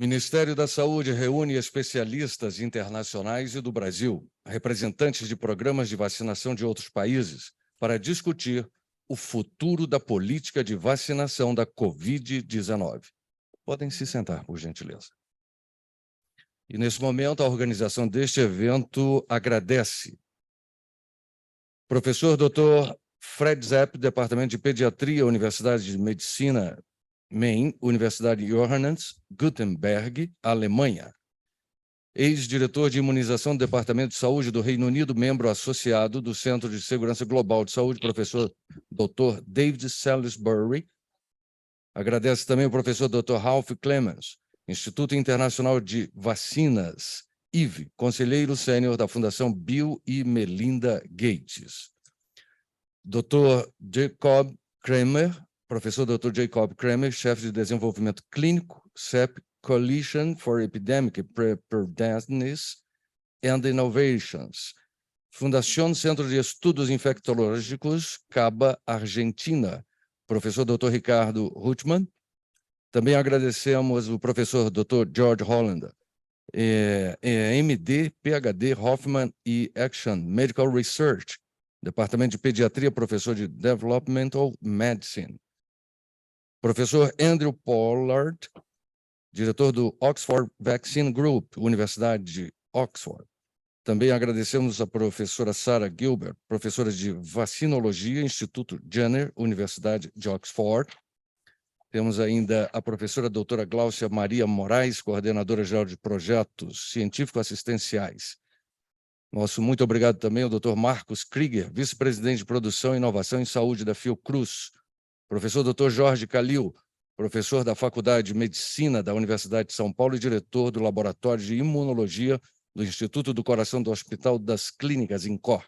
Ministério da Saúde reúne especialistas internacionais e do Brasil, representantes de programas de vacinação de outros países, para discutir o futuro da política de vacinação da COVID-19. Podem se sentar, por gentileza. E, nesse momento, a organização deste evento agradece professor Dr. Fred Zepp, Departamento de Pediatria, Universidade de Medicina, Maine, Universidade Johannes Gutenberg, Alemanha. Ex-diretor de imunização do Departamento de Saúde do Reino Unido, membro associado do Centro de Segurança Global de Saúde, professor Dr. David Salisbury. Agradece também o professor Dr. Ralph Clemens, Instituto Internacional de Vacinas, IVE, conselheiro sênior da Fundação Bill e Melinda Gates. Dr. Jacob Kramer, professor Dr. Jacob Kramer, chefe de desenvolvimento clínico, CEP, Coalition for Epidemic Preparedness and Innovations, Fundación Centro de Estudos Infectológicos, Caba, Argentina, professor Dr. Ricardo Rutman. Também agradecemos o professor Dr. George Hollander, MD, PhD, Hoffman e Action Medical Research, Departamento de Pediatria, professor de Developmental Medicine. Professor Andrew Pollard, diretor do Oxford Vaccine Group, Universidade de Oxford. Também agradecemos a professora Sarah Gilbert, professora de Vacinologia, Instituto Jenner, Universidade de Oxford. Temos ainda a professora doutora Gláucia Maria Moraes, coordenadora-geral de projetos científico-assistenciais. Nosso muito obrigado também ao Dr. Marcos Krieger, vice-presidente de Produção, Inovação e Saúde da Fiocruz. Professor Dr. Jorge Calil, professor da Faculdade de Medicina da Universidade de São Paulo e diretor do Laboratório de Imunologia do Instituto do Coração do Hospital das Clínicas, INCOR.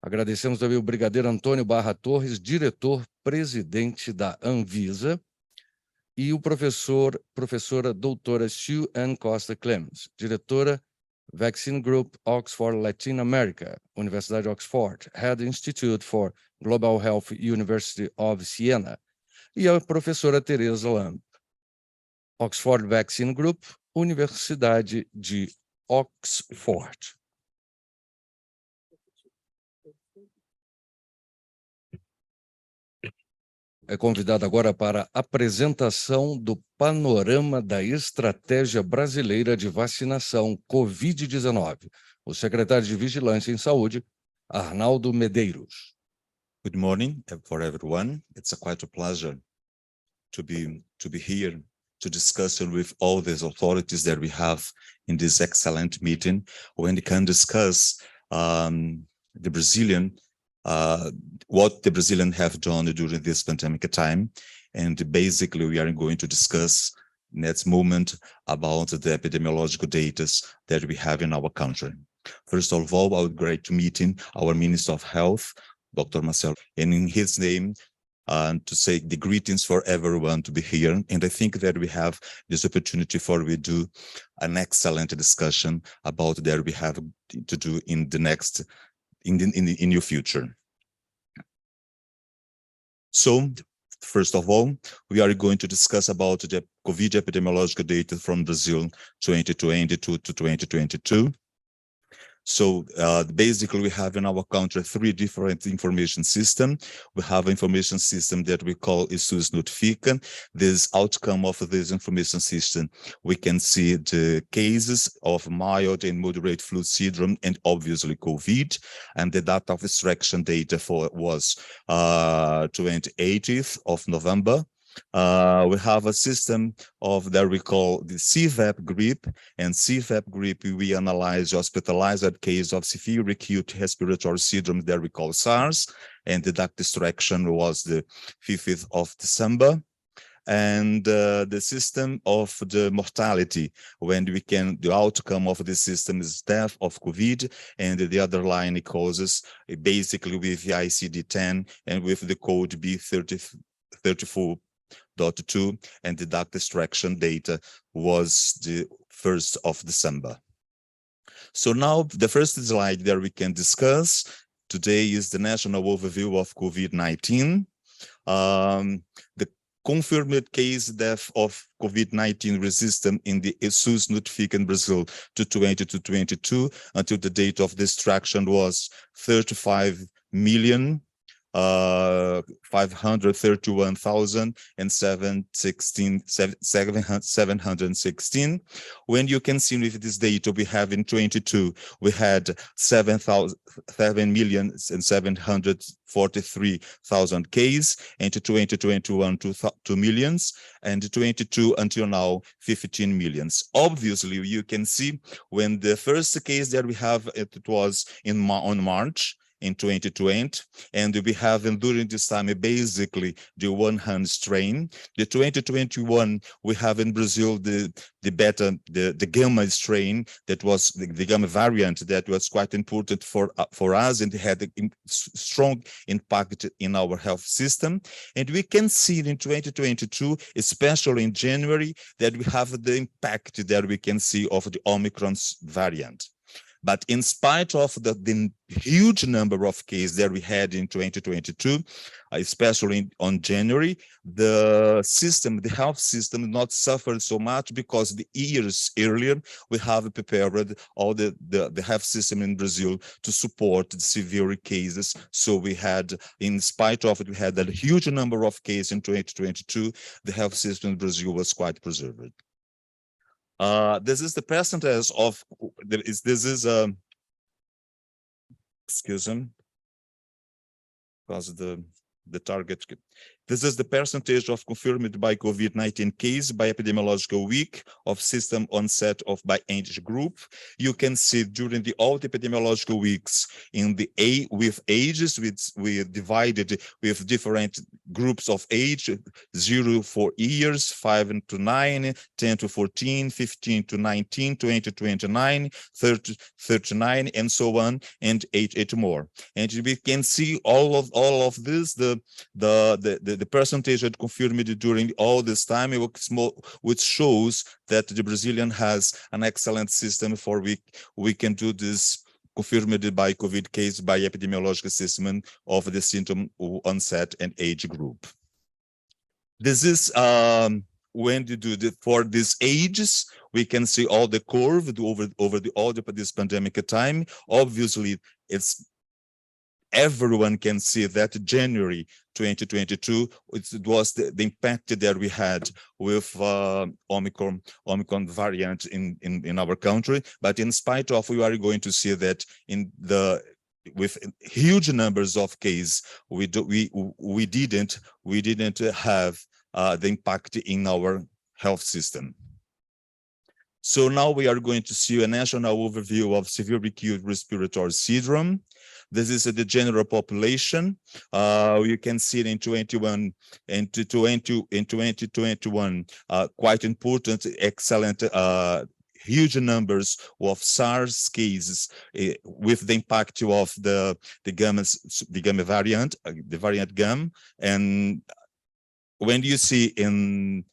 Agradecemos também o brigadeiro Antônio Barra Torres, diretor-presidente da Anvisa, e o professora doutora Sue Ann Costa Clemens, diretora Vaccine Group Oxford Latin America, Universidade de Oxford, Head Institute for Global Health, University of Siena, e a professora Teresa Lamb, Oxford Vaccine Group, Universidade de Oxford. É convidado agora para a apresentação do panorama da estratégia brasileira de vacinação COVID-19, o secretário de Vigilância em Saúde, Arnaldo Medeiros. Good morning for everyone. It's quite a pleasure to be here to discuss with all these authorities that we have in this excellent meeting, when we can discuss the Brazilian what the Brazilians have done during this pandemic time, and basically we are going to discuss next moment about the epidemiological data that we have in our country. First of all, I would like to meeting our Minister of Health, Dr. Marcelo, and in his name, to say the greetings for everyone to be here. And I think that we have this opportunity for we do an excellent discussion about that we have to do in the next, in the near future. So, first of all, we are going to discuss about the COVID epidemiological data from Brazil 2020 to 2022. So basically, we have in our country 3 different information systems. We have an information system that we call SUS Notifica. This outcome of this information system, we can see the cases of mild and moderate flu syndrome and obviously COVID. And the data of extraction data for was 28th of November. We have a system of that we call the CVAP group, and CVAP group we analyze hospitalized case of severe acute respiratory syndrome that we call SARS, and the data extraction was the 5th of December. And the system of the mortality, when we can, the outcome of the system is death of COVID, and the other line causes basically with the ICD-10 and with the code B34.2, and the data extraction data was the 1st of December. So now the first slide that we can discuss today is the national overview of COVID-19. The confirmed case death of COVID-19 resistant in the SUS notified in Brazil to 2022 until the date of destruction was 35,531,716. When you can see with this data, we have in 22, we had 7,743,000 cases, and to 2021, 2 millions, and 22 until now, 15 millions. Obviously, you can see when the first case that we have, it was on March in 2020, and we have during this time basically the Wuhan strain. The 2021 we have in Brazil the gamma strain, that was the gamma variant, that was quite important for us, and had a strong impact in our health system. And we can see in 2022, especially in January, that we have the impact that we can see of the Omicron variant. But in spite of the huge number of cases that we had in 2022, especially on January, the health system not suffered so much, because the years earlier we have prepared all the health system in Brazil to support the severe cases. So we had, in spite of it, we had a huge number of cases in 2022. The health system in Brazil was quite preserved. This is the percentage of excuse me, because the target. This is the percentage of confirmed by COVID-19 case by epidemiological week of system onset of by age group. You can see during all the epidemiological weeks in the with ages, we divided with different groups of age: 0 4 years, 5 to 9, 10 to 14, 15 to 19, 20 to 29, 30 39, and so on, and 8 more. And we can see all of this, the percentage that confirmed during all this time, which shows that the Brazilian has an excellent system for we can do this confirmed by COVID case by epidemiological system of the symptom onset and age group. This is when you do for these ages, we can see all the curve over this pandemic time. Obviously, everyone can see that January 2022, it was the impact that we had with Omicron variant in our country. But in spite of, we are going to see that with huge numbers of cases, we didn't have the impact in our health system. So now we are going to see a national overview of severe acute respiratory syndrome. This is the general population. You can see it in 2021, quite important, excellent, huge numbers of SARS cases with the impact of the gamma variant, the variant gamma. And when you see in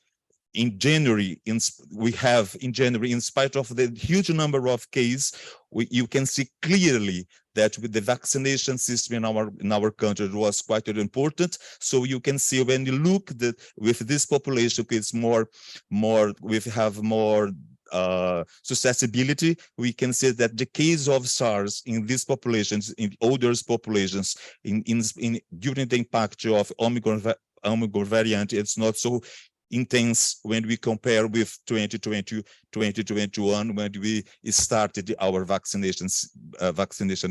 January, in spite of the huge number of cases, you can see clearly that with the vaccination system in our country was quite important. So you can see when you look with this population, it's more we have more susceptibility. We can see that the case of SARS in these populations, in older populations, during the impact of Omicron variant, it's not so intense when we compare with 2020, 2021, when we started our vaccination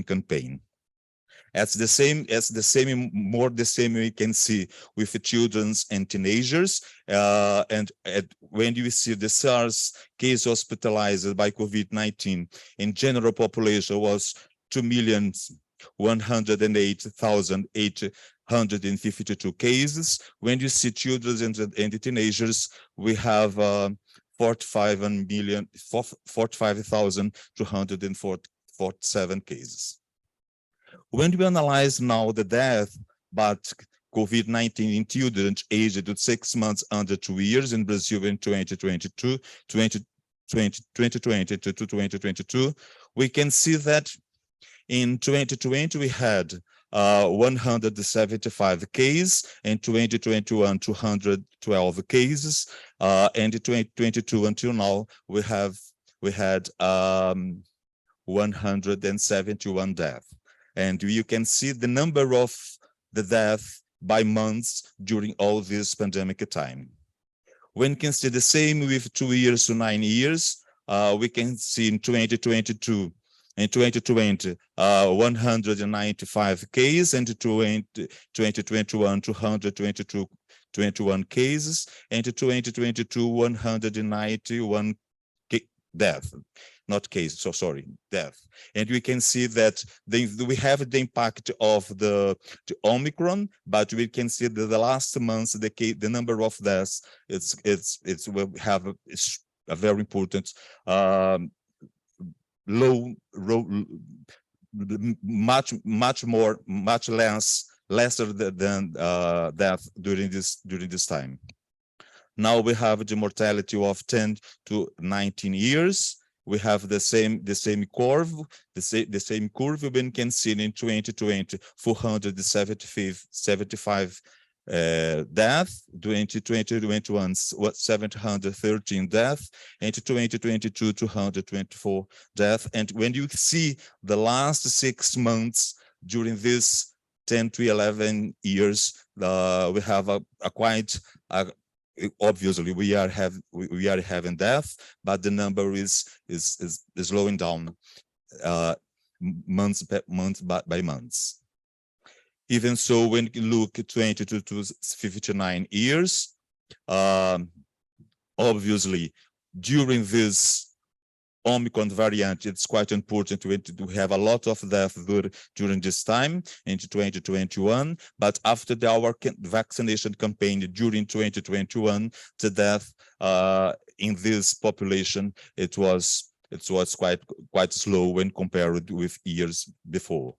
campaign. As the same we can see with the children and teenagers, and when you see the SARS case hospitalized by COVID-19 in general population was 2,108,852 cases. When you see children and teenagers, we have 45,247 cases. When we analyze now the death, but COVID-19 in children aged 6 months under 2 years in Brazil in 2020 to 2022, we can see that in 2020 we had 175 cases, in 2021, 212 cases, and in 2022 until now, we had 171 deaths. And you can see the number of the death by months during all this pandemic time. When you can see the same with 2 years to 9 years, we can see in 2022, in 2020, 195 cases, and 2021, 221 cases, and 2022, 191 death, not cases, so sorry, death. And we can see that we have the impact of the Omicron, but we can see that the last months, the number of deaths, we have a very important much lesser than death during this time. Now we have the mortality of 10 to 19 years. We have the same curve, the same curve. We can see in 2020, 475 death, 2021, 713 death, and 2022, 224 death. And when you see the last 6 months during this 10 to 11 years, we have a quite obviously we are having death, but the number is slowing down month by months. Even so, when you look at 20 to 59 years, obviously during this Omicron variant, it's quite important to have a lot of death during this time into 2021. But after our vaccination campaign during 2021, the death in this population, it was quite slow when compared with years before.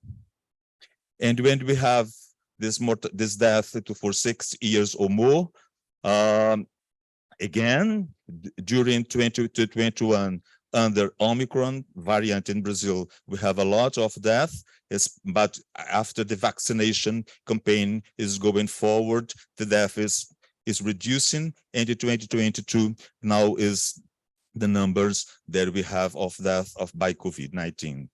And when we have this death for 6 years or more, again during 2021. Under Omicron variant in Brazil, we have a lot of death, but after the vaccination campaign is going forward, the death is reducing, and in 2022 now is the numbers that we have of death by COVID-19.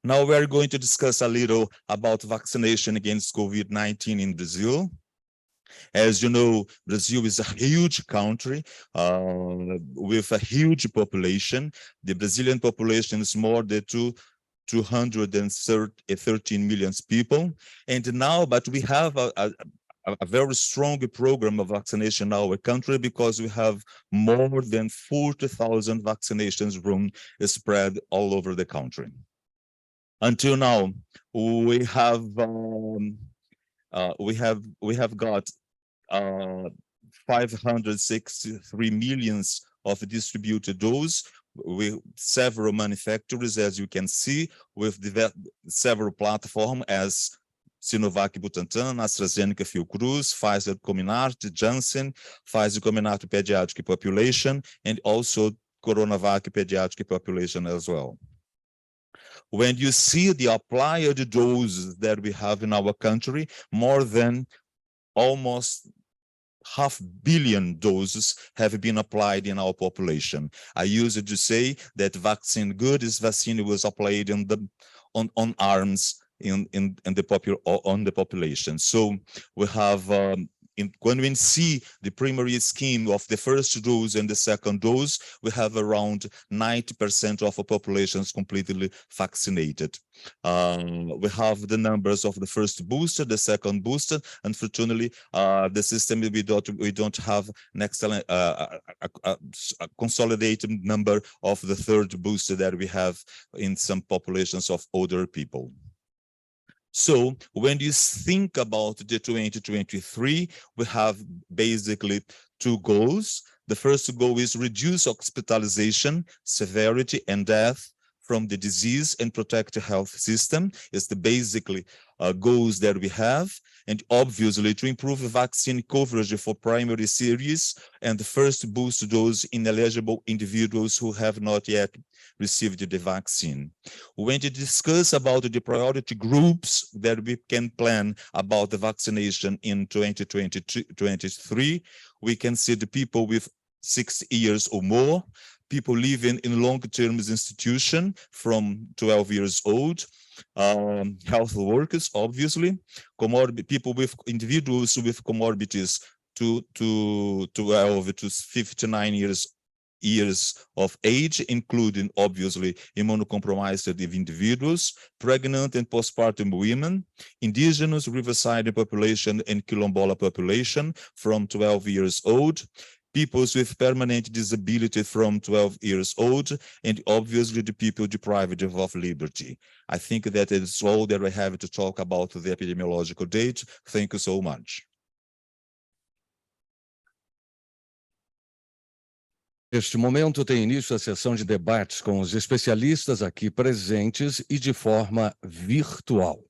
Now we are going to discuss a little about vaccination against COVID-19 in Brazil. As you know, Brazil is a huge country with a huge population. The Brazilian population is more than 213 million people. And now, but we have a very strong program of vaccination in our country because we have more than 40,000 vaccinations room spread all over the country. Until now, we have got 563 million of distributed doses with several manufacturers, as you can see, with several platforms as Sinovac Butantan, AstraZeneca Fiocruz, Pfizer Comirnaty, Janssen, Pfizer Comirnaty pediatric population, and also Coronavac pediatric population as well. When you see the applied doses that we have in our country, more than almost 500 million doses have been applied in our population. I used to say that vaccine good is vaccine was applied in on arms in the population. So we have when we see the primary scheme of the first dose and the second dose, we have around 90% of our populations completely vaccinated. We have the numbers of the first booster, the second booster. Unfortunately, the system we don't have an excellent a consolidated number of the third booster that we have in some populations of older people. So when you think about the 2023, we have basically 2 goals. The first goal is reduce hospitalization, severity, and death from the disease and protect the health system is the basically goals that we have, and obviously to improve vaccine coverage for primary series and the first boost dose in eligible individuals who have not yet received the vaccine. When you discuss about the priority groups that we can plan about the vaccination in 2023, we can see the people with 6 years or more, people living in long-term institution from 12 years old, health workers, obviously, people with individuals with comorbidities to 12 to 59 years of age, including obviously immunocompromised individuals, pregnant and postpartum women, indigenous riverside population and quilombola population from 12 years old, peoples with permanent disability from 12 years old, and obviously the people deprived of liberty. I think that is all that I have to talk about the epidemiological date. Thank you so much. Neste momento tem início a sessão de debates com os especialistas aqui presentes e de forma virtual.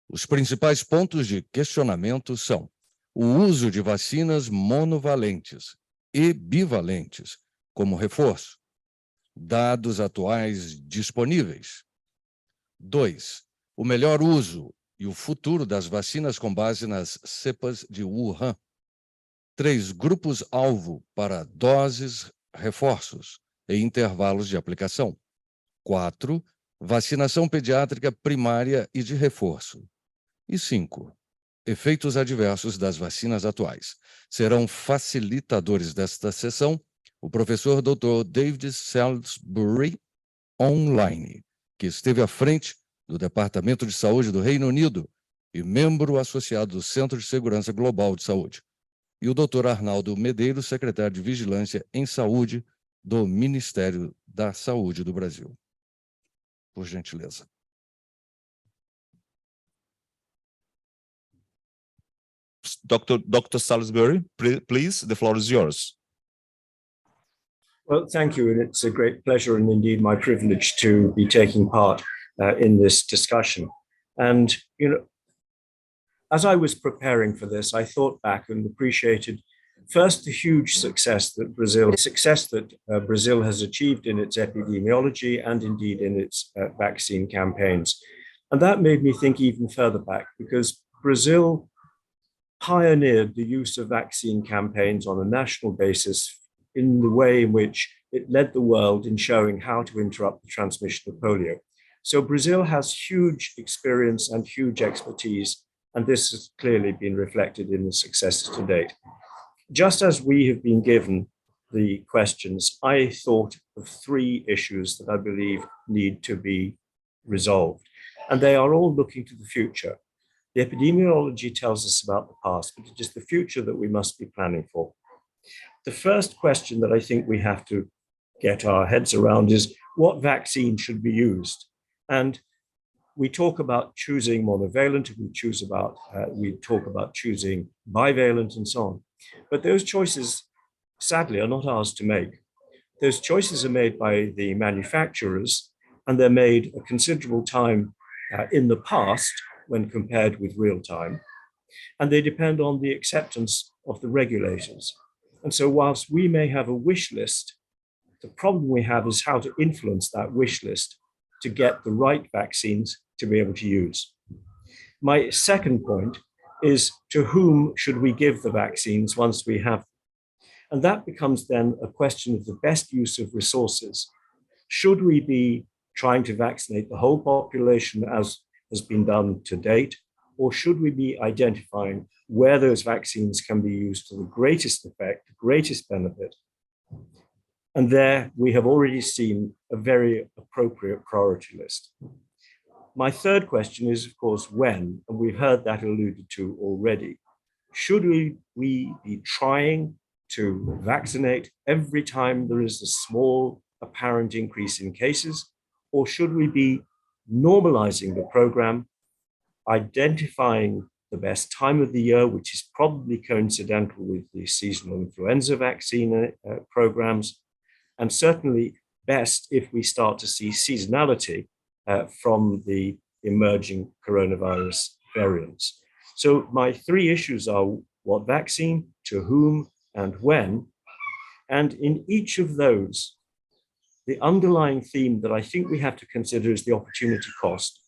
Os principais pontos de questionamento são o uso de vacinas monovalentes e bivalentes como reforço, dados atuais disponíveis. 2. O melhor uso e o futuro das vacinas com base nas cepas de Wuhan. 3. Grupos-alvo para doses, reforços e intervalos de aplicação. 4. Vacinação pediátrica primária e de reforço. E 5. Efeitos adversos das vacinas atuais. Serão facilitadores desta sessão o professor Dr. David Salisbury, online, que esteve à frente do Departamento de Saúde do Reino Unido e membro associado do Centro de Segurança Global de Saúde, e o Dr. Arnaldo Medeiros, secretário de Vigilância em Saúde do Ministério da Saúde do Brasil. Por gentileza. Dr. Salisbury, please, the floor is yours. Well, thank you, and it's a great pleasure and indeed my privilege to be taking part in this discussion. And, you know, as I was preparing for this, I thought back and appreciated first the huge success that Brazil has achieved in its epidemiology and indeed in its vaccine campaigns. And that made me think even further back, because Brazil pioneered the use of vaccine campaigns on a national basis in the way in which it led the world in showing how to interrupt the transmission of polio. So Brazil has huge experience and huge expertise, and this has clearly been reflected in the successes to date. Just as we have been given the questions, I thought of 3 issues that I believe need to be resolved, and they are all looking to the future. The epidemiology tells us about the past, but it is the future that we must be planning for. The first question that I think we have to get our heads around is what vaccine should be used? And we talk about choosing monovalent, we talk about choosing bivalent and so on. But those choices, sadly, are not ours to make. Those choices are made by the manufacturers, and they're made a considerable time in the past when compared with real time. And they depend on the acceptance of the regulators. And so whilst we may have a wish list, the problem we have is how to influence that wish list to get the right vaccines to be able to use. My second point is, to whom should we give the vaccines once we have them? And that becomes then a question of the best use of resources. Should we be trying to vaccinate the whole population as has been done to date, or should we be identifying where those vaccines can be used to the greatest effect, the greatest benefit? And there we have already seen a very appropriate priority list. My third question is, of course, when, and we've heard that alluded to already. Should we be trying to vaccinate every time there is a small apparent increase in cases, or should we be normalizing the program, identifying the best time of the year, which is probably coincidental with the seasonal influenza vaccine programs, and certainly best if we start to see seasonality from the emerging coronavirus variants. So my three issues are what vaccine, to whom, and when. And in each of those, the underlying theme that I think we have to consider is the opportunity cost,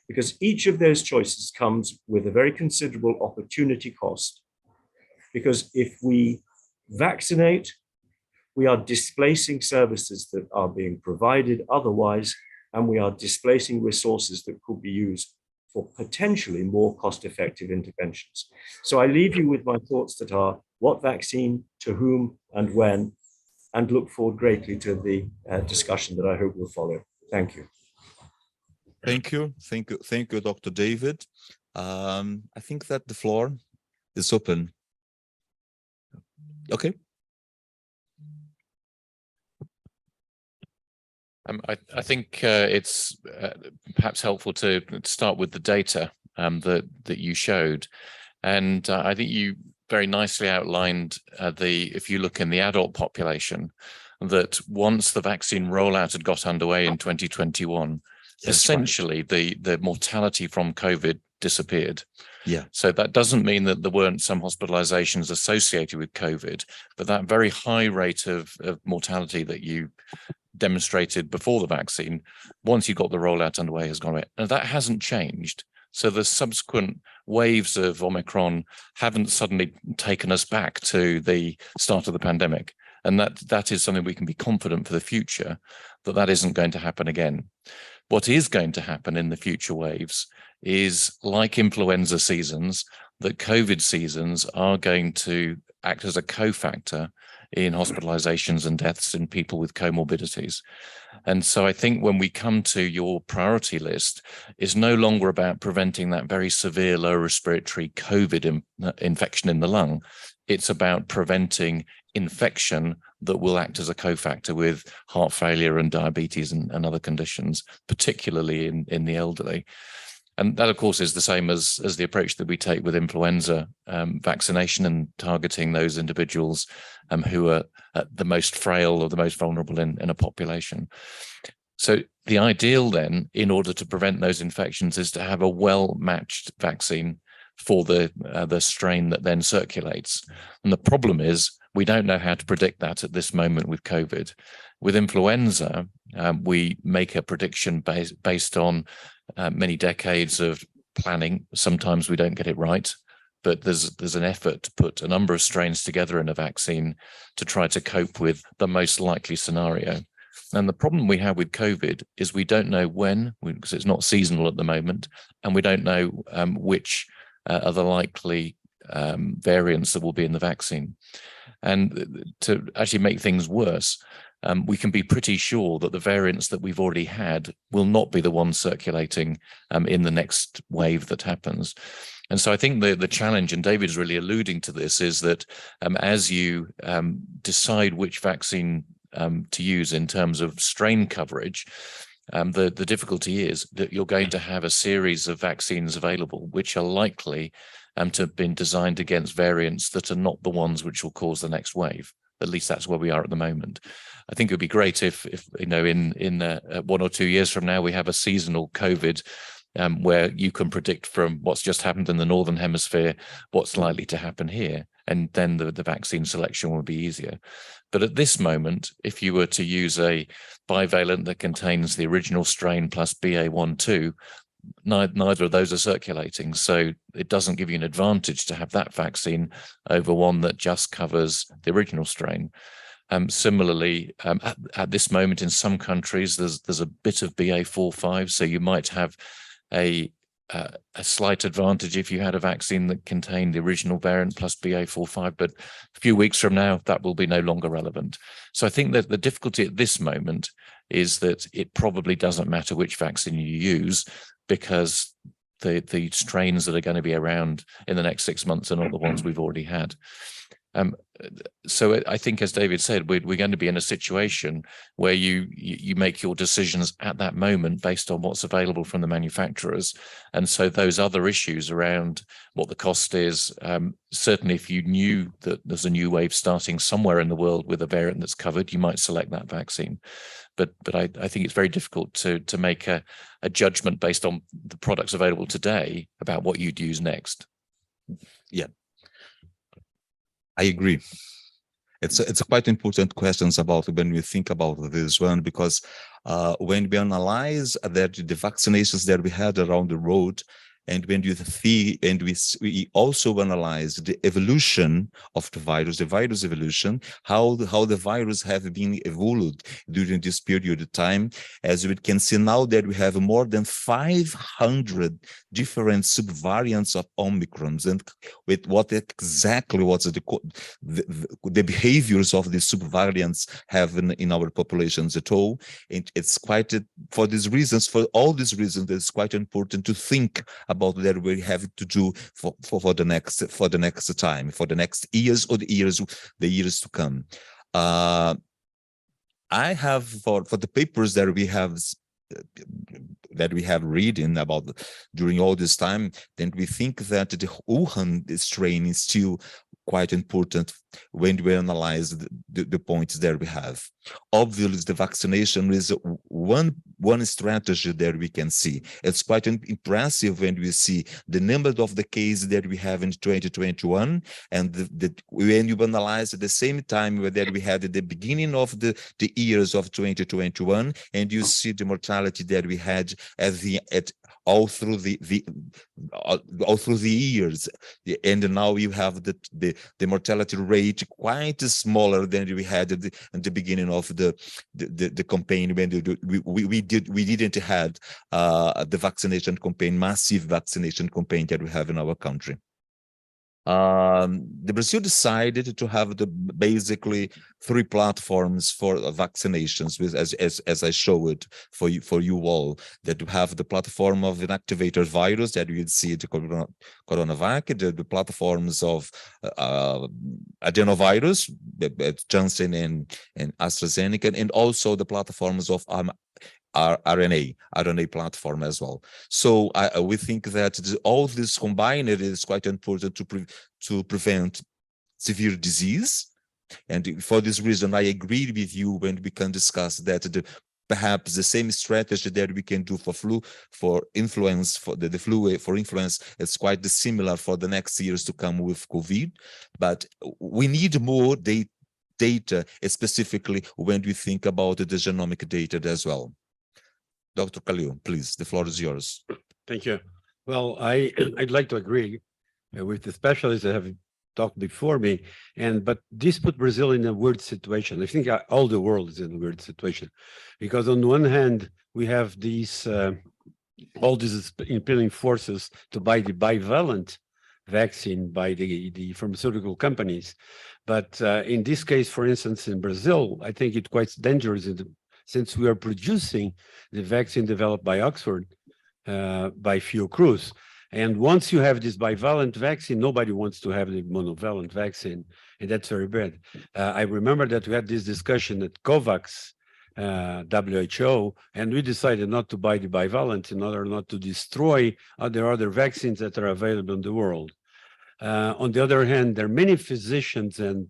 because each of those choices comes with a very considerable opportunity cost. Because if we vaccinate, we are displacing services that are being provided otherwise, and we are displacing resources that could be used for potentially more cost-effective interventions. So I leave you with my thoughts that are what vaccine, to whom, and when, and look forward greatly to the discussion that I hope will follow. Thank you. Thank you, Dr. David. I think that the floor is open. Okay. I think it's perhaps helpful to start with the data that you showed, and I think you very nicely outlined if you look in the adult population, that once the vaccine rollout had got underway in 2021, essentially the mortality from COVID disappeared. Yeah. So that doesn't mean that there weren't some hospitalizations associated with COVID, but that very high rate of mortality that you demonstrated before the vaccine, once you got the rollout underway, has gone away. And that hasn't changed. So the subsequent waves of Omicron haven't suddenly taken us back to the start of the pandemic. And that is something we can be confident for the future, that isn't going to happen again. What is going to happen in the future waves is, like influenza seasons, that COVID seasons are going to act as a cofactor in hospitalizations and deaths in people with comorbidities. And so I think when we come to your priority list, is no longer about preventing that very severe lower respiratory COVID infection in the lung. It's about preventing infection that will act as a cofactor with heart failure and diabetes and other conditions, particularly in the elderly. And that, of course, is the same as the approach that we take with influenza vaccination and targeting those individuals who are the most frail or the most vulnerable in a population. So the ideal then, in order to prevent those infections, is to have a well-matched vaccine for the strain that then circulates. And the problem is, we don't know how to predict that at this moment with COVID. With influenza, we make a prediction based on many decades of planning. Sometimes we don't get it right, but there's an effort to put a number of strains together in a vaccine to try to cope with the most likely scenario. And the problem we have with COVID is we don't know when, because it's not seasonal at the moment, and we don't know which are the likely variants that will be in the vaccine. And to actually make things worse, we can be pretty sure that the variants that we've already had will not be the ones circulating in the next wave that happens. And so I think the challenge, and David's really alluding to this, is that as you decide which vaccine to use in terms of strain coverage, the difficulty is that you're going to have a series of vaccines available which are likely to have been designed against variants that are not the ones which will cause the next wave. At least that's where we are at the moment. I think it would be great if you know, in 1 or 2 years from now, we have a seasonal COVID where you can predict from what's just happened in the Northern Hemisphere, what's likely to happen here. And then the vaccine selection will be easier. But at this moment, if you were to use a bivalent that contains the original strain plus BA.1.2, neither of those are circulating. So it doesn't give you an advantage to have that vaccine over one that just covers the original strain. Similarly, at this moment in some countries, there's a bit of BA.4/5, so you might have a slight advantage if you had a vaccine that contained the original variant plus BA.4/5, but a few weeks from now, that will be no longer relevant. So I think that the difficulty at this moment is that it probably doesn't matter which vaccine you use, because the strains that are going to be around in the next 6 months are not the ones we've already had. So I think, as David said, we're going to be in a situation where you make your decisions at that moment based on what's available from the manufacturers. And so those other issues around what the cost is, certainly if you knew that there's a new wave starting somewhere in the world with a variant that's covered, you might select that vaccine. But I think it's very difficult to make a judgment based on the products available today about what you'd use next. Yeah, I agree. It's a quite important questions about when we think about this one, because when we analyze that the vaccinations that we had around the world, and when you see, and we also analyze the evolution of the virus evolution, how the virus have been evolved during this period of time, as we can see now that we have more than 500 different subvariants of Omicrons, and with what exactly what's the behaviors of the subvariants have in our populations at all. And it's quite for these reasons, for all these reasons, it's quite important to think about that we have to do for the next time, for the next years, or the years to come. I have for the papers that we have reading about during all this time, then we think that the Wuhan strain is still quite important when we analyze the points that we have. Obviously, the vaccination is one strategy that we can see. It's quite impressive when we see the number of the cases that we have in 2021, and when you analyze at the same time that we had at the beginning of the years of 2021, and you see the mortality that we had all through the years, and now you have the mortality rate quite smaller than we had at the beginning of the campaign, when we didn't have the vaccination campaign, massive vaccination campaign that we have in our country. The Brazil decided to have basically 3 platforms for vaccinations, with as I showed for you all, that you have the platform of inactivated virus that you'd see the coronavac, the platforms of adenovirus, Johnson and AstraZeneca, and also the platforms of RNA platform as well. So we think that all this combined is quite important to prevent severe disease. And for this reason, I agree with you when we can discuss that perhaps the same strategy that we can do for flu, for influence, for the flu, for influence, is quite similar for the next years to come with COVID. But we need more data, specifically when we think about the genomic data as well. Dr. Khalil, please, the floor is yours. Thank you. Well, I'd like to agree with the specialists that have talked before me, but this put Brazil in a weird situation. I think all the world is in a weird situation, because on one hand, we have these all these impelling forces to buy the bivalent vaccine by the pharmaceutical companies. But in this case, for instance, in Brazil, I think it's quite dangerous since we are producing the vaccine developed by Oxford, by Fiocruz. And once you have this bivalent vaccine, nobody wants to have the monovalent vaccine, and that's very bad. I remember that we had this discussion at COVAX, WHO, and we decided not to buy the bivalent in order not to destroy other vaccines that are available in the world. On the other hand, there are many physicians and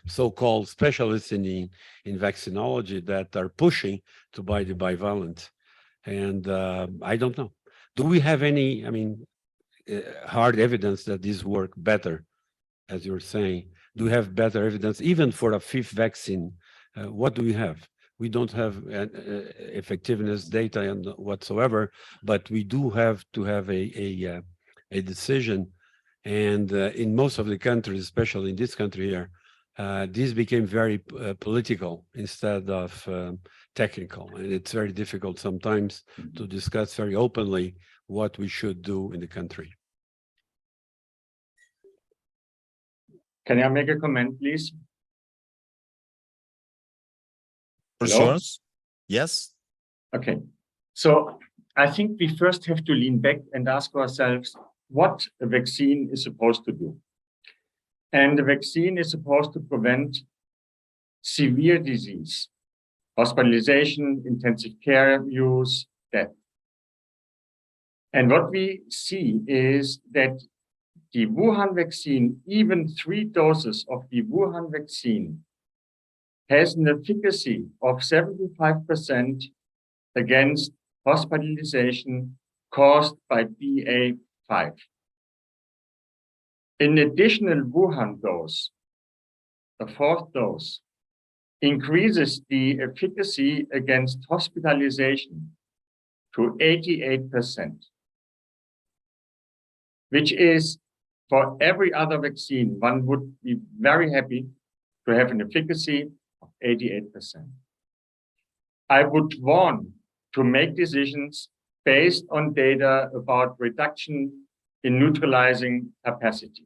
so-called specialists in vaccinology that are pushing to buy the bivalent. And I don't know. Do we have any, hard evidence that these work better, as you're saying? Do we have better evidence, even for a 5th vaccine? What do we have? We don't have effectiveness data whatsoever, but we do have to have a decision. And in most of the countries, especially in this country here, this became very political instead of technical. And it's very difficult sometimes to discuss very openly what we should do in the country. Can I make a comment, please? For sure. Yes. Okay. So I think we first have to lean back and ask ourselves what a vaccine is supposed to do. And the vaccine is supposed to prevent severe disease, hospitalization, intensive care use, death. And what we see is that the Wuhan vaccine, even 3 doses of the Wuhan vaccine, has an efficacy of 75% against hospitalization caused by BA.5. An additional Wuhan dose, a 4th dose, increases the efficacy against hospitalization to 88%, which is, for every other vaccine, one would be very happy to have an efficacy of 88%. I would want to make decisions based on data about reduction in neutralizing capacity,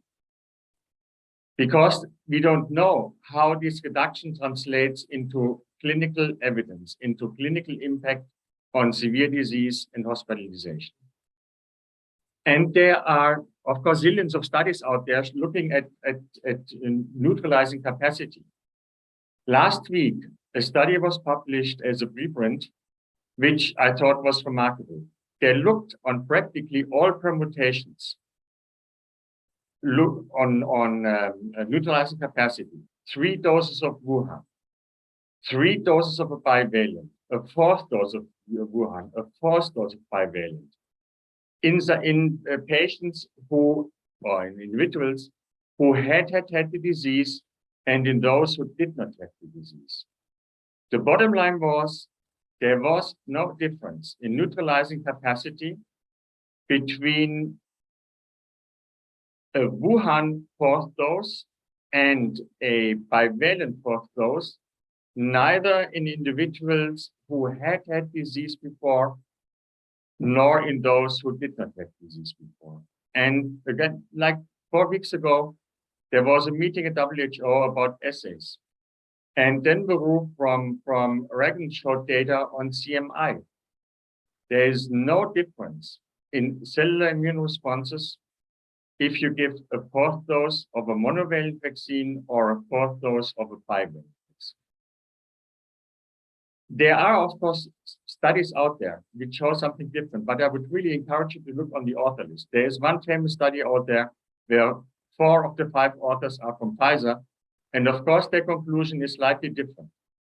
because we don't know how this reduction translates into clinical evidence, into clinical impact on severe disease and hospitalization. And there are, of course, zillions of studies out there looking at neutralizing capacity. Last week, a study was published as a preprint, which I thought was remarkable. They looked on practically all permutations, look on neutralizing capacity, 3 doses of Wuhan, 3 doses of a bivalent, a 4th dose of Wuhan, a 4th dose of bivalent. In patients who, or in individuals who had the disease, and in those who did not have the disease. The bottom line was, there was no difference in neutralizing capacity between a Wuhan 4th dose and a bivalent 4th dose, neither in individuals who had disease before, nor in those who did not have disease before. And again, like 4 weeks ago, there was a meeting at WHO about assays. And then the group from Reagan showed data on CMI. There is no difference in cellular immune responses if you give a 4th dose of a monovalent vaccine or a 4th dose of a bivalent vaccine. There are, of course, studies out there which show something different, but I would really encourage you to look on the author list. There is one famous study out there where 4 of the 5 authors are from Pfizer, and of course their conclusion is slightly different.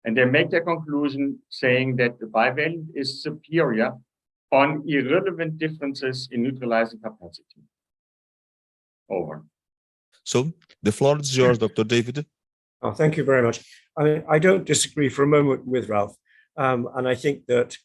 And they make their conclusion saying that the bivalent is superior on irrelevant differences in neutralizing capacity. Over. So the floor is yours, Dr. David. Oh, thank you very much. I don't disagree for a moment with Ralph. And I think that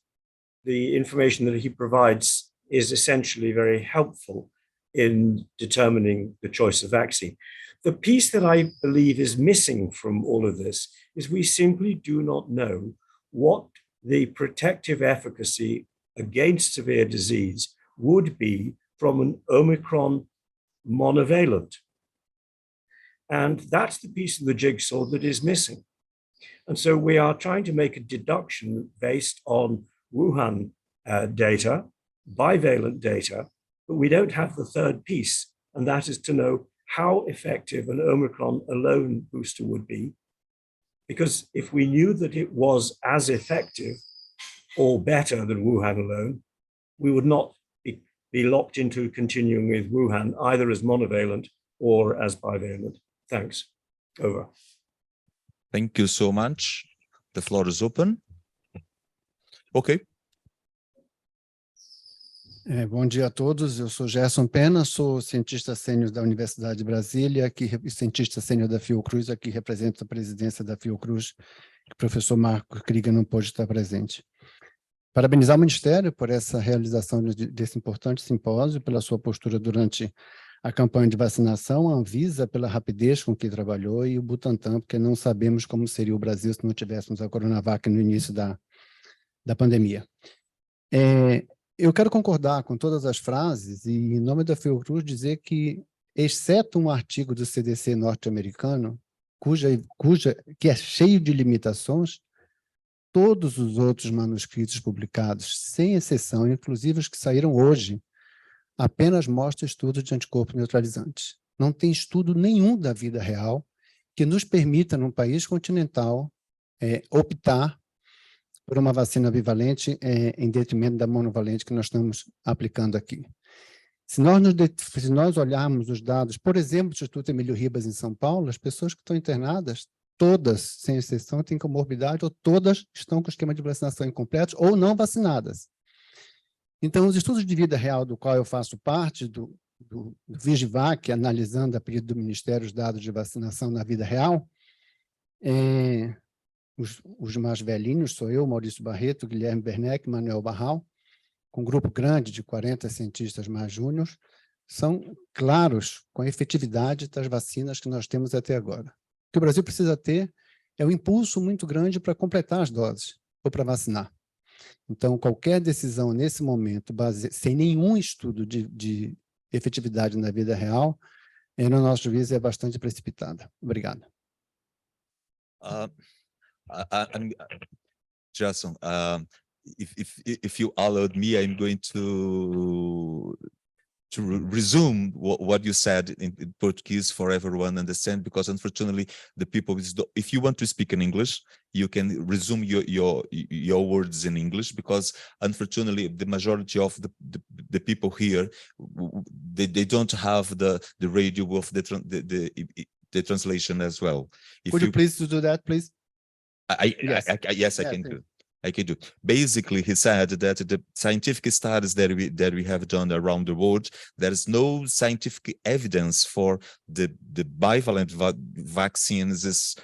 the information that he provides is essentially very helpful in determining the choice of vaccine. The piece that I believe is missing from all of this is we simply do not know what the protective efficacy against severe disease would be from an Omicron monovalent. And that's the piece of the jigsaw that is missing. And so we are trying to make a deduction based on Wuhan data, bivalent data, but we don't have the third piece, and that is to know how effective an Omicron alone booster would be. Because if we knew that it was as effective or better than Wuhan alone, we would not be locked into continuing with Wuhan either as monovalent or as bivalent. Thanks. Over. Thank you so much. The floor is open. Okay. Bom dia a todos, eu sou Gerson Pena, sou cientista sênior da Universidade de Brasília, cientista sênior da Fiocruz, aqui represento a presidência da Fiocruz, que o professor Marco Krieger não pôde estar presente. Parabenizar o Ministério por essa realização desse importante simpósio, pela sua postura durante a campanha de vacinação, a Anvisa pela rapidez com que trabalhou e o Butantan, porque não sabemos como seria o Brasil se não tivéssemos a Coronavac no início da pandemia. Eu quero concordar com todas as frases e, em nome da Fiocruz, dizer que, exceto um artigo do CDC norte-americano, que é cheio de limitações, todos os outros manuscritos publicados, sem exceção, inclusive os que saíram hoje, apenas mostram estudos de anticorpos neutralizantes. Não tem estudo nenhum da vida real que nos permita, num país continental, optar por uma vacina bivalente em detrimento da monovalente que nós estamos aplicando aqui. Se nós olharmos os dados, por exemplo, do Instituto Emílio Ribas, em São Paulo, as pessoas que estão internadas, todas, sem exceção, têm comorbidade, ou todas estão com esquema de vacinação incompleto, ou não vacinadas. Então, os estudos de vida real, do qual eu faço parte, do Vigivac, analisando a pedido do Ministério os dados de vacinação na vida real, os mais velhinhos, sou eu, Maurício Barreto, Guilherme Werneck, Manuel Barral, com um grupo grande de 40 cientistas mais júniores, são claros com a efetividade das vacinas que nós temos até agora. O que o Brasil precisa ter é um impulso muito grande para completar as doses, ou para vacinar. Então, qualquer decisão nesse momento, sem nenhum estudo de efetividade na vida real, no nosso juízo, é bastante precipitada. Obrigado. Jason, if you allowed me, I'm going to resume what you said in Portuguese for everyone to understand, because unfortunately the people, if you want to speak in English, you can resume your words in English, because unfortunately the majority of the people here, they don't have the radio of the translation as well. Could you please do that, please? Yes, I can do. I can do. Basically, he said that the scientific studies that we have done around the world, there is no scientific evidence for the bivalent vaccines is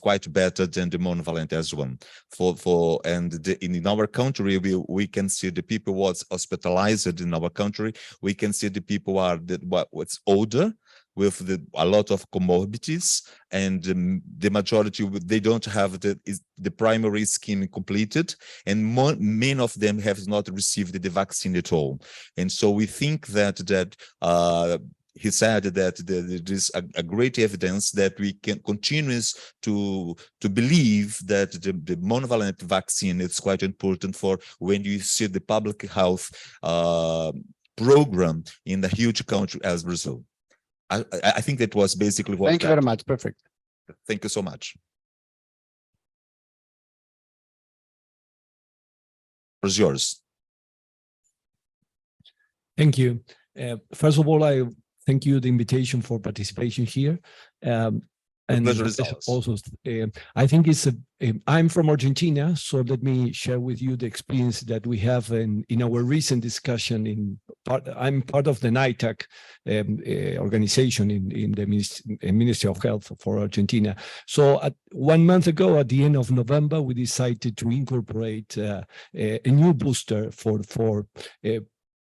quite better than the monovalent as one. In our country, we can see the people what's hospitalized in our country. We can see the people what's older, with a lot of comorbidities, and the majority, they don't have the primary scheme completed, and many of them have not received the vaccine at all. And so we think that he said that there is a great evidence that we can continue to believe that the monovalent vaccine is quite important for when you see the public health program in a huge country as Brazil. I think that was basically what. Thank you very much. Perfect. Thank you so much. It was yours. Thank you. First of all, I thank you the invitation for participation here. And pleasure is ours. Also, I think I'm from Argentina, so let me share with you the experience that we have in our recent discussion. I'm part of the NITAC organization in the Ministry of Health for Argentina. So 1 month ago, at the end of November, we decided to incorporate a new booster for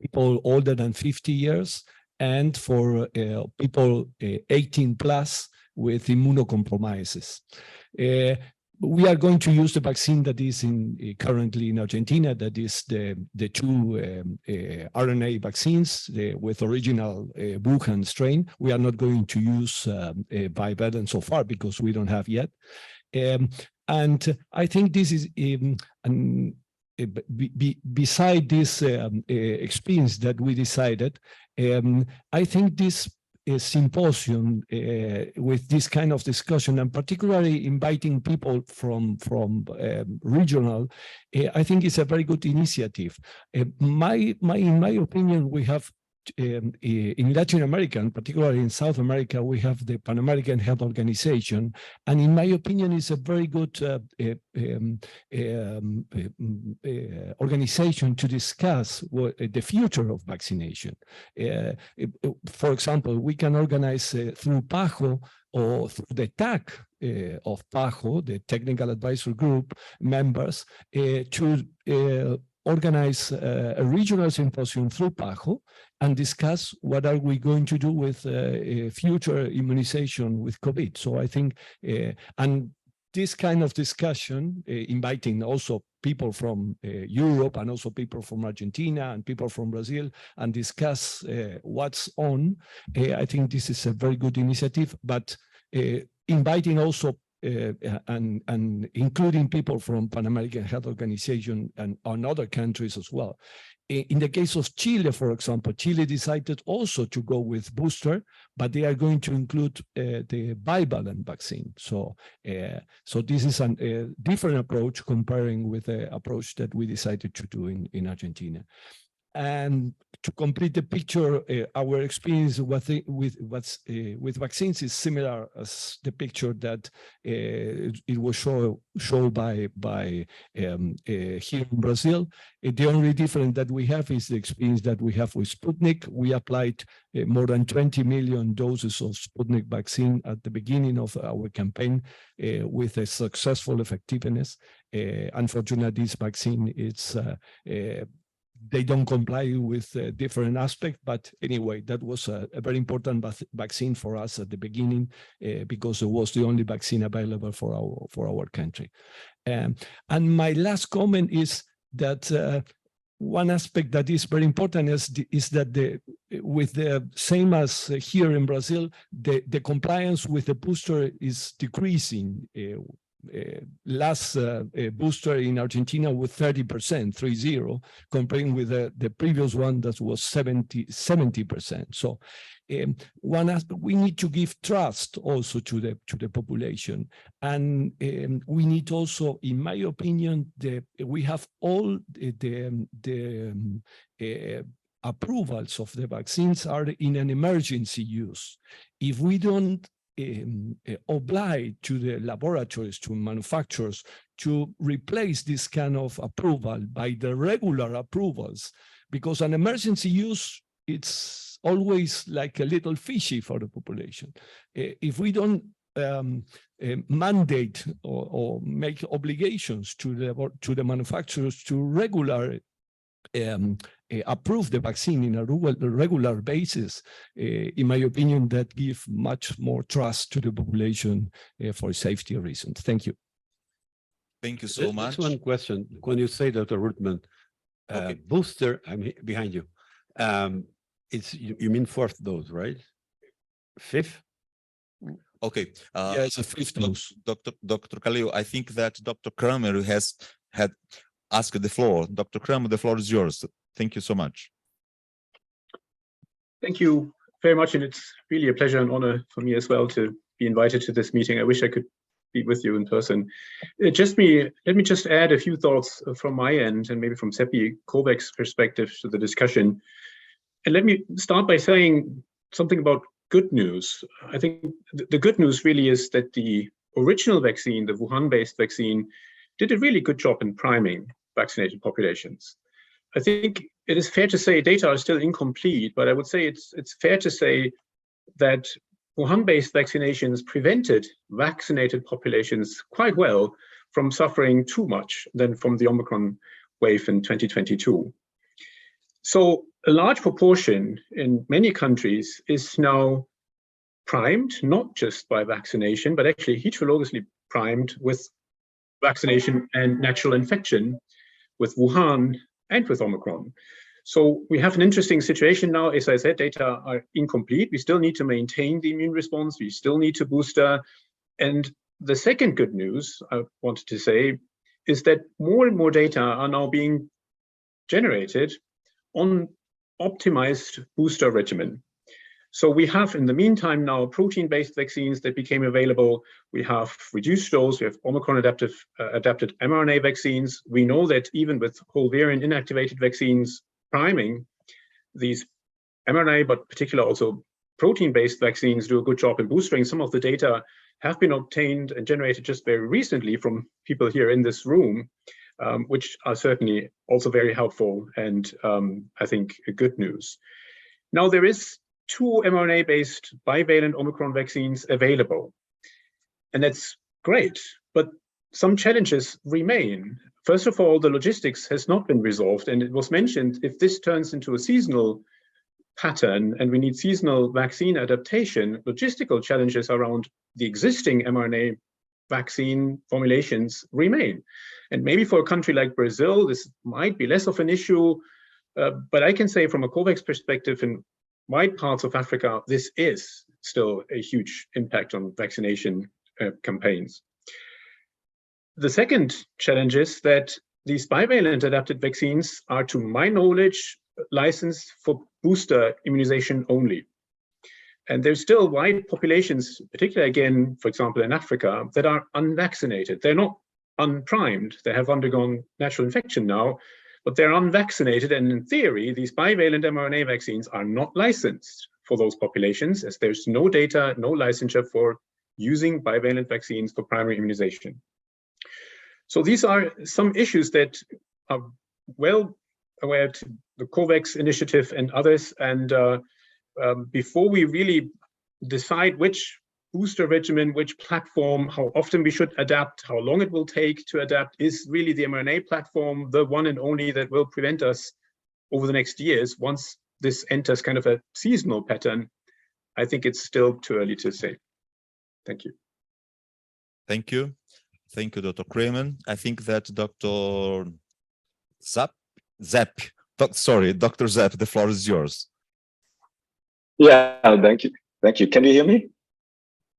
people older than 50 years and for people 18 plus with immunocompromises. We are going to use the vaccine that is currently in Argentina, that is the two RNA vaccines with original Wuhan strain. We are not going to use bivalent so far because we don't have yet. And I think this is, beside this experience that we decided, I think this symposium with this kind of discussion, and particularly inviting people from regional, I think it's a very good initiative. In my opinion, we have in Latin America, and particularly in South America, we have the Pan American Health Organization, and in my opinion, it's a very good organization to discuss the future of vaccination. For example, we can organize through PAHO or through the TAC of PAHO, the Technical Advisory Group members, to organize a regional symposium through PAHO and discuss what are we going to do with future immunization with COVID. So I think, and this kind of discussion, inviting also people from Europe and also people from Argentina and people from Brazil, and discuss what's on, I think this is a very good initiative, but inviting also and including people from Pan American Health Organization and other countries as well. In the case of Chile, for example, Chile decided also to go with booster, but they are going to include the bivalent vaccine. So this is a different approach comparing with the approach that we decided to do in Argentina. And to complete the picture, our experience with vaccines is similar as the picture that it was shown by here in Brazil. The only difference that we have is the experience that we have with Sputnik. We applied more than 20 million doses of Sputnik vaccine at the beginning of our campaign with a successful effectiveness. Unfortunately, this vaccine is they don't comply with different aspects, but anyway, that was a very important vaccine for us at the beginning because it was the only vaccine available for our country. And my last comment is that one aspect that is very important is that with the same as here in Brazil, the compliance with the booster is decreasing. Last booster in Argentina was 30%, 30, comparing with the previous one that was 70%. So one aspect, we need to give trust also to the population, and we need also, in my opinion, we have all the approvals of the vaccines are in an emergency use. If we don't oblige to the laboratories, to manufacturers, to replace this kind of approval by the regular approvals, because an emergency use, it's always like a little fishy for the population. If we don't mandate or make obligations to the manufacturers to regular approve the vaccine in a regular basis, in my opinion, that gives much more trust to the population for safety reasons. Thank you. Thank you so much. One question. When you say, Dr. Rootman, booster, I'm behind you. You mean 4th dose, right? 5th? Okay. Yeah, it's a 5th dose. Dr. Khalil, I think that Dr. Kramer had asked the floor. Dr. Kramer, the floor is yours. Thank you so much. Thank you very much, and it's really a pleasure and honor for me as well to be invited to this meeting. I wish I could be with you in person. Let me just add a few thoughts from my end and maybe from Seppi Kovac's perspective to the discussion. And let me start by saying something about good news. I think the good news really is that the original vaccine, the Wuhan-based vaccine, did a really good job in priming vaccinated populations. I think it is fair to say data are still incomplete, but I would say it's fair to say that Wuhan-based vaccinations prevented vaccinated populations quite well from suffering too much than from the Omicron wave in 2022. So a large proportion in many countries is now primed, not just by vaccination, but actually heterologously primed with vaccination and natural infection with Wuhan and with Omicron. So we have an interesting situation now. As I said, data are incomplete. We still need to maintain the immune response. We still need to booster. And the second good news I wanted to say is that more and more data are now being generated on optimized booster regimen. So we have, in the meantime, now protein-based vaccines that became available. We have reduced dose. We have Omicron-adapted mRNA vaccines. We know that even with whole variant inactivated vaccines priming, these mRNA, but particularly also protein-based vaccines, do a good job in boostering. Some of the data have been obtained and generated just very recently from people here in this room, which are certainly also very helpful and I think good news. Now, there is 2 mRNA-based bivalent Omicron vaccines available, and that's great, but some challenges remain. First of all, the logistics has not been resolved, and it was mentioned, if this turns into a seasonal pattern and we need seasonal vaccine adaptation, logistical challenges around the existing mRNA vaccine formulations remain. And maybe for a country like Brazil, this might be less of an issue, but I can say from a COVAX perspective, in wide parts of Africa, this is still a huge impact on vaccination campaigns. The second challenge is that these bivalent adapted vaccines are, to my knowledge, licensed for booster immunization only. And there's still wide populations, particularly again, for example, in Africa, that are unvaccinated. They're not unprimed. They have undergone natural infection now, but they're unvaccinated. And in theory, these bivalent mRNA vaccines are not licensed for those populations, as there's no data, no licensure for using bivalent vaccines for primary immunization. So these are some issues that are well aware to the COVAX initiative and others. And before we really decide which booster regimen, which platform, how often we should adapt, how long it will take to adapt, is really the mRNA platform the one and only that will prevent us over the next years. Once this enters kind of a seasonal pattern, I think it's still too early to say. Thank you. Thank you. Thank you, Dr. Kremen. I think that Dr. Zepp, the floor is yours. Yeah, thank you. Thank you. Can you hear me?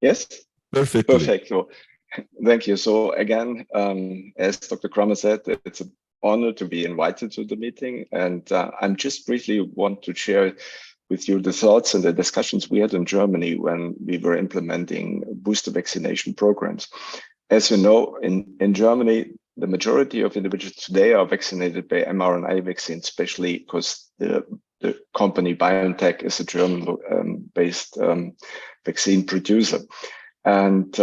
Yes? Perfectly. Perfect. So, thank you. So again, as Dr. Kramer said, it's an honor to be invited to the meeting. And I'm just briefly want to share with you the thoughts and the discussions we had in Germany when we were implementing booster vaccination programs. As you know, in Germany, the majority of individuals today are vaccinated by mRNA vaccines, especially because the company BioNTech is a German-based vaccine producer. And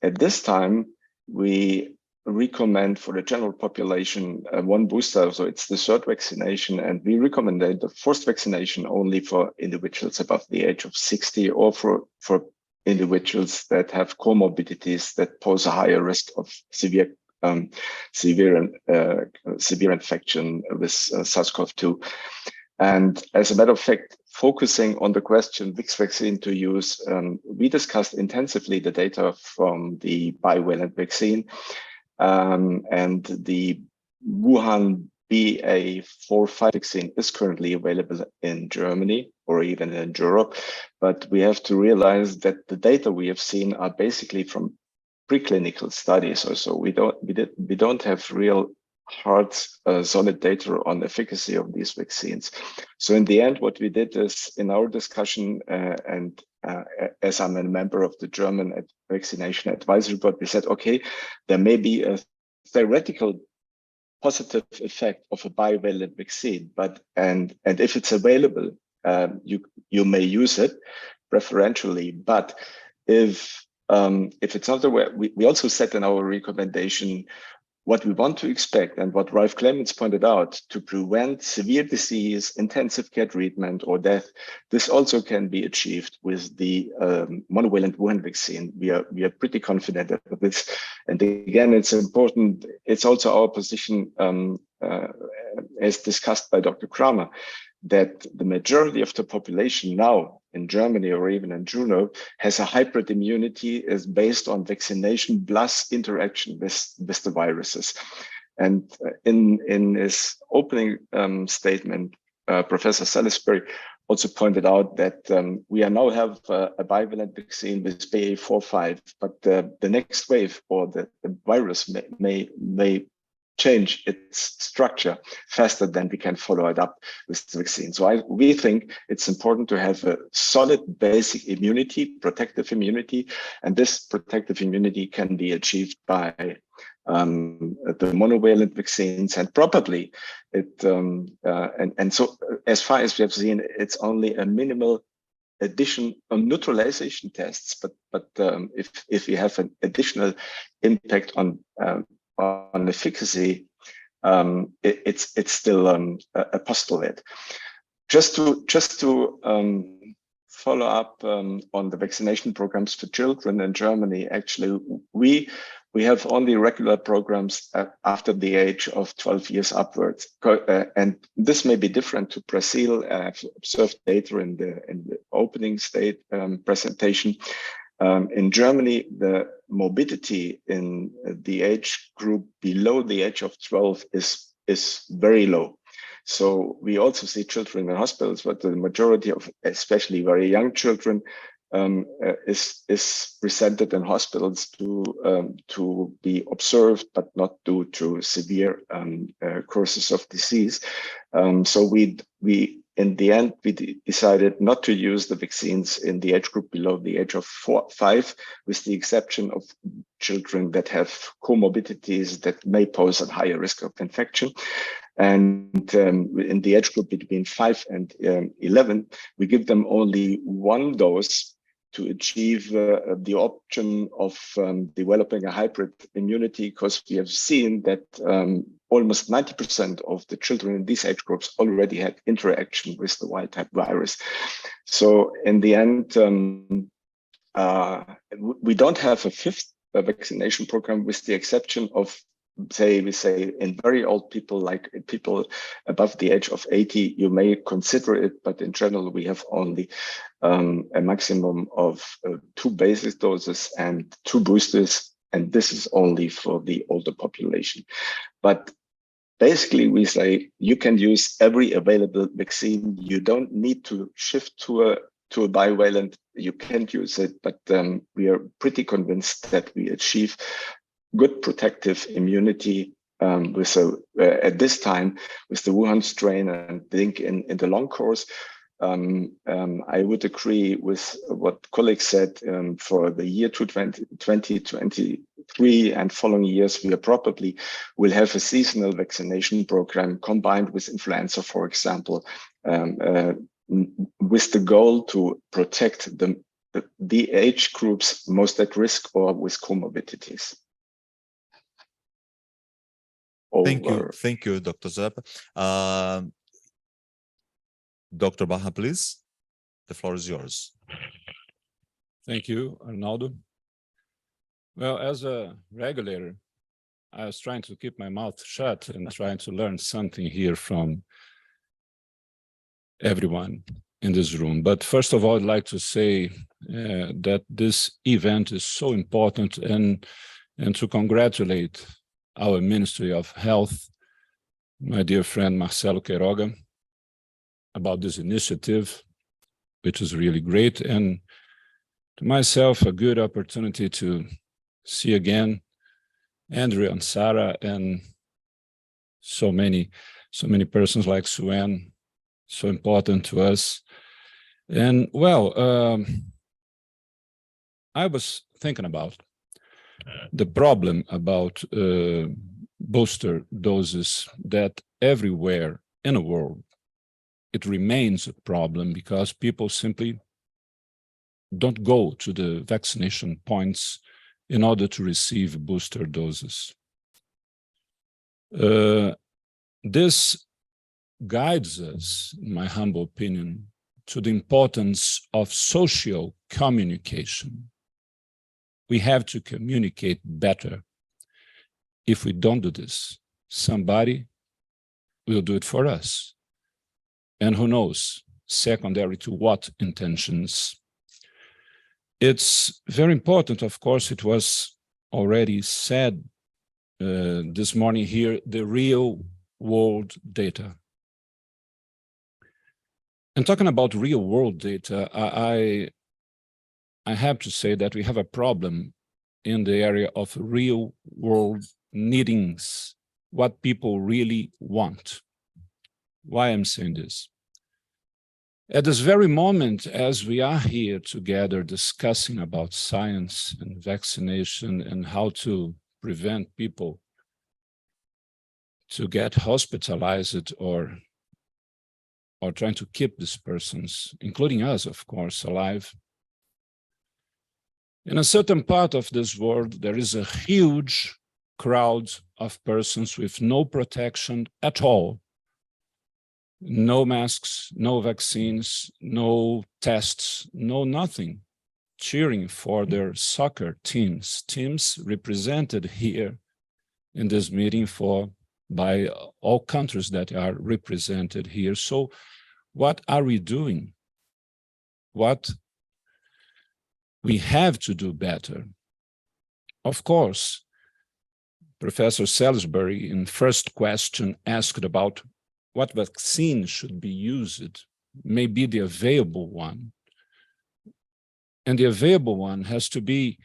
at this time, we recommend for the general population one booster. So it's the third vaccination, and we recommended the first vaccination only for individuals above the age of 60 or for individuals that have comorbidities that pose a higher risk of severe infection with SARS-CoV-2. And as a matter of fact, focusing on the question which vaccine to use, we discussed intensively the data from the bivalent vaccine, and the Wuhan BA.4/5 vaccine is currently available in Germany or even in Europe. But we have to realize that the data we have seen are basically from preclinical studies. Also, we don't have real hard, solid data on efficacy of these vaccines. So in the end, what we did is in our discussion, as I'm a member of the German Vaccination Advisory Board, we said, okay, there may be a theoretical positive effect of a bivalent vaccine, and if it's available, you may use it preferentially. But if it's not aware, we also said in our recommendation what we want to expect and what Ralph Clements pointed out to prevent severe disease, intensive care treatment, or death. This also can be achieved with the monovalent Wuhan vaccine. We are pretty confident of this. And again, it's important. It's also our position, as discussed by Dr. Kramer, that the majority of the population now in Germany or even in Europe has a hybrid immunity is based on vaccination plus interaction with the viruses. And in his opening statement, Professor Salisbury also pointed out that we now have a bivalent vaccine with BA.4/5, but the next wave or the virus may change its structure faster than we can follow it up with the vaccine. So we think it's important to have a solid basic immunity, protective immunity, and this protective immunity can be achieved by the monovalent vaccines, and probably it and so as far as we have seen, it's only a minimal addition on neutralization tests, but if we have an additional impact on efficacy, it's still a postulate. Just to follow up on the vaccination programs for children in Germany, actually, we have only regular programs after the age of 12 years upwards, and this may be different to Brazil. I've observed data in the opening state presentation. In Germany, the morbidity in the age group below the age of 12 is very low. So we also see children in hospitals, but the majority of especially very young children is presented in hospitals to be observed, but not due to severe courses of disease. So we in the end, we decided not to use the vaccines in the age group below the age of 5, with the exception of children that have comorbidities that may pose a higher risk of infection. And in the age group between 5 and 11, we give them only 1 dose to achieve the option of developing a hybrid immunity, because we have seen that almost 90% of the children in these age groups already had interaction with the wild type virus. So in the end, we don't have a 5th vaccination program, with the exception of, we say in very old people, like people above the age of 80, you may consider it, but in general, we have only a maximum of 2 basic doses and 2 boosters, and this is only for the older population. But basically, we say you can use every available vaccine. You don't need to shift to a bivalent. You can't use it, but we are pretty convinced that we achieve good protective immunity with at this time with the Wuhan strain, and think in the long course. I would agree with what colleagues said. For the year 2023 and following years, we probably will have a seasonal vaccination program combined with influenza, for example, with the goal to protect the age groups most at risk or with comorbidities. Thank you, Dr. Zep. Dr. Baha, please. The floor is yours. Thank you, Arnaldo. Well, as a regulator, I was trying to keep my mouth shut and trying to learn something here from everyone in this room. But first of all, I'd like to say that this event is so important, and to congratulate our Ministry of Health, my dear friend Marcelo Queiroga, about this initiative, which is really great, and to myself, a good opportunity to see again Andrew and Sarah, and so many persons like Suen, so important to us. And well, I was thinking about the problem about booster doses, that everywhere in the world, it remains a problem because people simply don't go to the vaccination points in order to receive booster doses. This guides us, in my humble opinion, to the importance of social communication. We have to communicate better. If we don't do this, somebody will do it for us. And who knows, secondary to what intentions. It's very important, of course, it was already said this morning here, the real world data. And talking about real world data, I have to say that we have a problem in the area of real world needings, what people really want. Why I'm saying this? At this very moment, as we are here together discussing about science and vaccination and how to prevent people to get hospitalized or trying to keep these persons, including us, of course, alive. In a certain part of this world, there is a huge crowd of persons with no protection at all. No masks, no vaccines, no tests, no nothing, cheering for their soccer teams represented here in this meeting by all countries that are represented here. So what are we doing? What we have to do better? Of course, Professor Salisbury in first question asked about what vaccine should be used, maybe the available one. And the available one has to be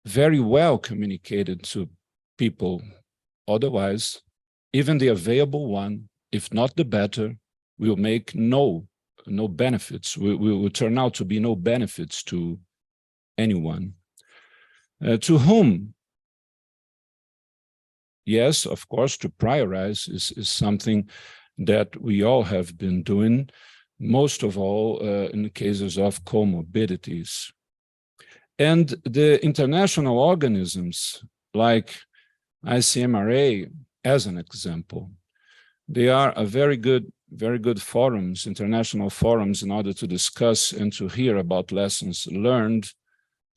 very well communicated to people. Otherwise, even the available one, if not the better, will make no benefits, will turn out to be no benefits to anyone. To whom? Yes, of course, to prioritize is something that we all have been doing, most of all in the cases of comorbidities. And the international organisms like ICMRA, as an example, they are a very good forums, international forums, in order to discuss and to hear about lessons learned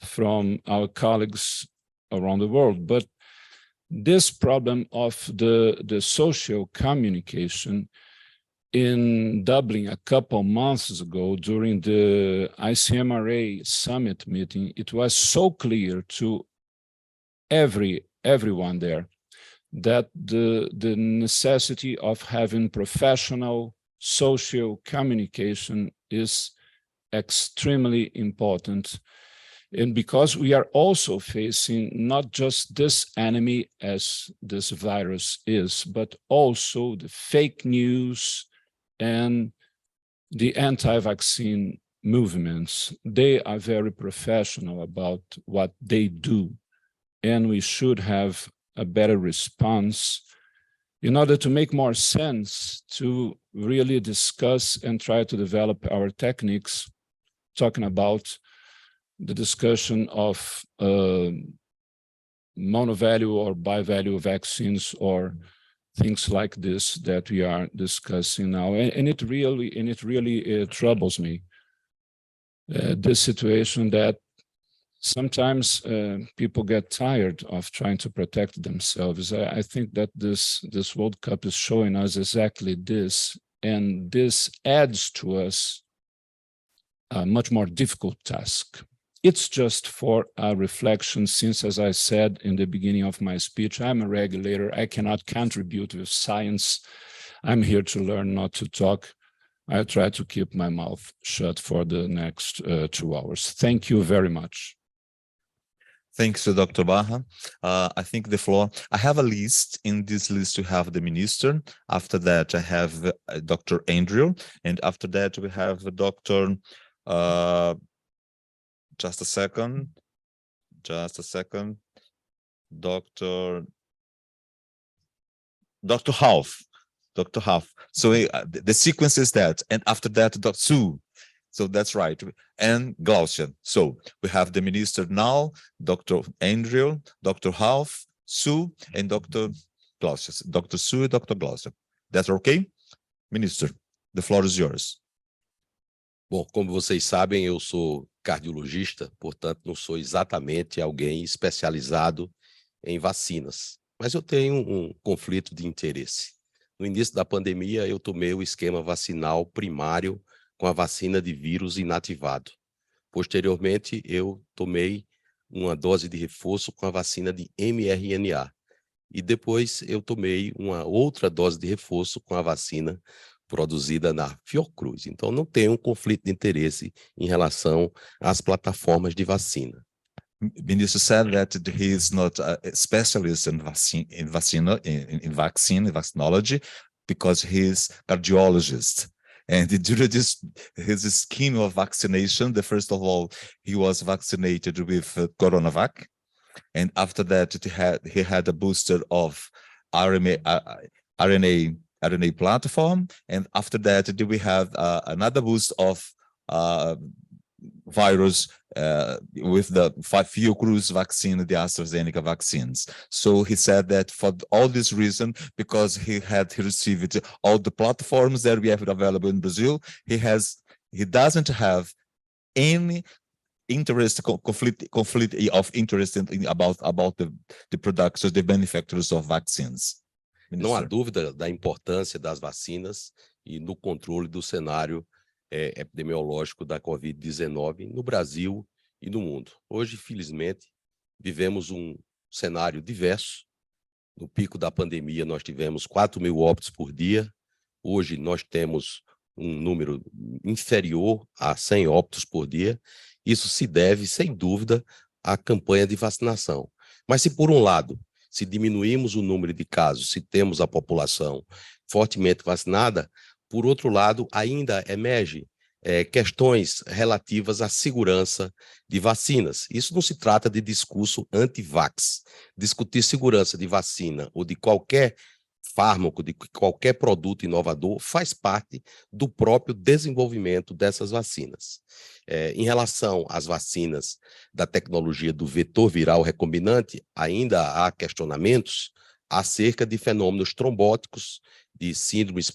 from our colleagues around the world. But this problem of the social communication in Dublin a couple months ago during the ICMRA summit meeting, it was so clear to everyone there that the necessity of having professional social communication is extremely important. And because we are also facing not just this enemy as this virus is, but also the fake news and the anti-vaccine movements. They are very professional about what they do, and we should have a better response in order to make more sense to really discuss and try to develop our techniques, talking about the discussion of monovalue or bivalue vaccines or things like this that we are discussing now. And it really troubles me, this situation that sometimes people get tired of trying to protect themselves. I think that this World Cup is showing us exactly this, and this adds to us a much more difficult task. It's just for a reflection, since, as I said in the beginning of my speech, I'm a regulator. I cannot contribute with science. I'm here to learn, not to talk. I try to keep my mouth shut for the next 2 hours. Thank you very much. Thanks to Dr. Barra. I think the floor, I have a list. In this list, we have the minister. After that, I have Dr. Andrew. And after that, we have Dr. Just a second. Dr. Half. Dr. Half. So the sequence is that. And after that, Dr. Sue. So that's right. And Glaucia. So we have the minister now, Dr. Andrew, Dr. Half, Sue, and Dr. Glaucia. Dr. Sue, Dr. Glaucia. That's okay? Minister, the floor is yours. Bom, como vocês sabem, eu sou cardiologista, portanto, não sou exatamente alguém especializado em vacinas, mas eu tenho um conflito de interesse. No início da pandemia, eu tomei o esquema vacinal primário com a vacina de vírus inativado. Posteriormente, eu tomei uma dose de reforço com a vacina de mRNA. E depois eu tomei uma outra dose de reforço com a vacina produzida na Fiocruz. Então, não tem conflito de interesse em relação às plataformas de vacina. Minister said that he is not a specialist in vaccinology, because he is cardiologist. And during his scheme of vaccination, first of all, he was vaccinated with Coronavac. And after that, he had a booster of RNA platform. And after that, we have another boost of virus with the Fiocruz vaccine, the AstraZeneca vaccines. So he said that for all this reason, because he received all the platforms that we have available in Brazil, he doesn't have any conflict of interest about the producers, the manufacturers of vaccines. Não há dúvida da importância das vacinas e no controle do cenário epidemiológico da COVID-19 no Brasil e no mundo. Hoje, felizmente, vivemos um cenário diverso. No pico da pandemia, nós tivemos 4.000 óbitos por dia. Hoje, nós temos um número inferior a 100 óbitos por dia. Isso se deve, sem dúvida, à campanha de vacinação. Mas se, por um lado, se diminuímos o número de casos, se temos a população fortemente vacinada, por outro lado, ainda emerge questões relativas à segurança de vacinas. Isso não se trata de discurso anti-vax. Discutir segurança de vacina ou de qualquer fármaco, de qualquer produto inovador, faz parte do próprio desenvolvimento dessas vacinas. Em relação às vacinas da tecnologia do vetor viral recombinante, ainda há questionamentos acerca de fenômenos trombóticos, de síndromes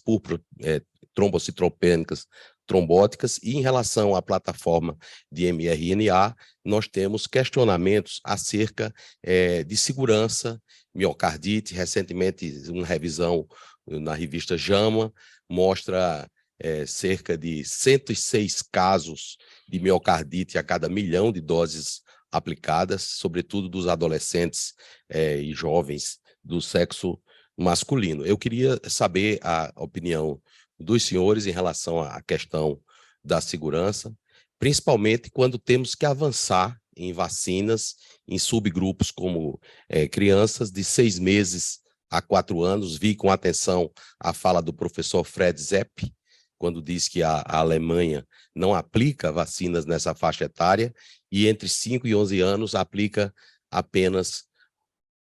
trombocitopênicas trombóticas, e em relação à plataforma de mRNA, nós temos questionamentos acerca de segurança, miocardite. Recentemente, uma revisão na revista JAMA mostra cerca de 106 casos de miocardite a cada 1 milhão de doses aplicadas, sobretudo dos adolescentes e jovens do sexo masculino. Eu queria saber a opinião dos senhores em relação à questão da segurança, principalmente quando temos que avançar em vacinas em subgrupos como crianças de 6 meses a 4 anos. Vi com atenção a fala do professor Fred Zepp, quando diz que a Alemanha não aplica vacinas nessa faixa etária e entre 5 e 11 anos aplica apenas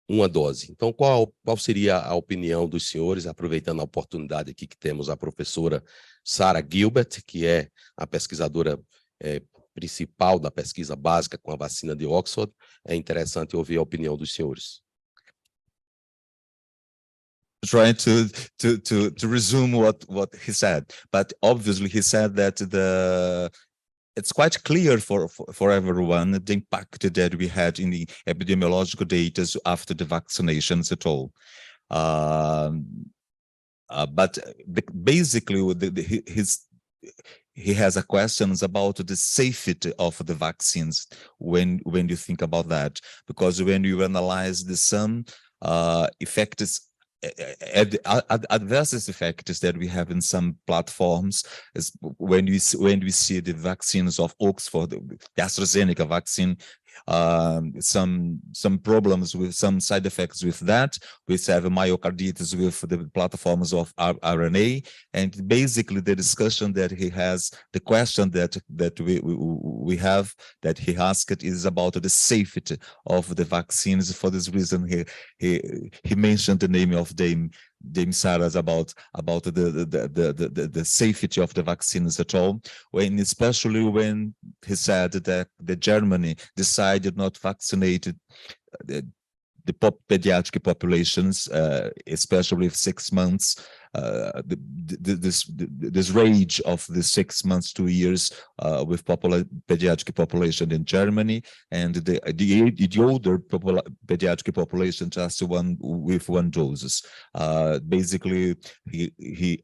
uma dose. Então, qual seria a opinião dos senhores, aproveitando a oportunidade aqui que temos a professora Sarah Gilbert, que é a pesquisadora principal da pesquisa básica com a vacina de Oxford? É interessante ouvir a opinião dos senhores. Trying to resume what he said, but obviously he said that it's quite clear for everyone the impact that we had in the epidemiological data after the vaccinations at all. But basically, he has a questions about the safety of the vaccines when you think about that, because when you analyze the some effects, adverse effects that we have in some platforms, is when we see the vaccines of Oxford, the AstraZeneca vaccine, some problems with some side effects with that. We have myocarditis with the platforms of RNA, and basically the discussion that he has, the question that we have, that he asked, is about the safety of the vaccines. For this reason, he mentioned the name of Dame Sarah's about the safety of the vaccines at all, especially when he said that the Germany decided not vaccinated the pediatric populations, especially with 6 months. This range of the 6 months, 2 years with pediatric population in Germany, and the older pediatric population just with one doses. Basically, he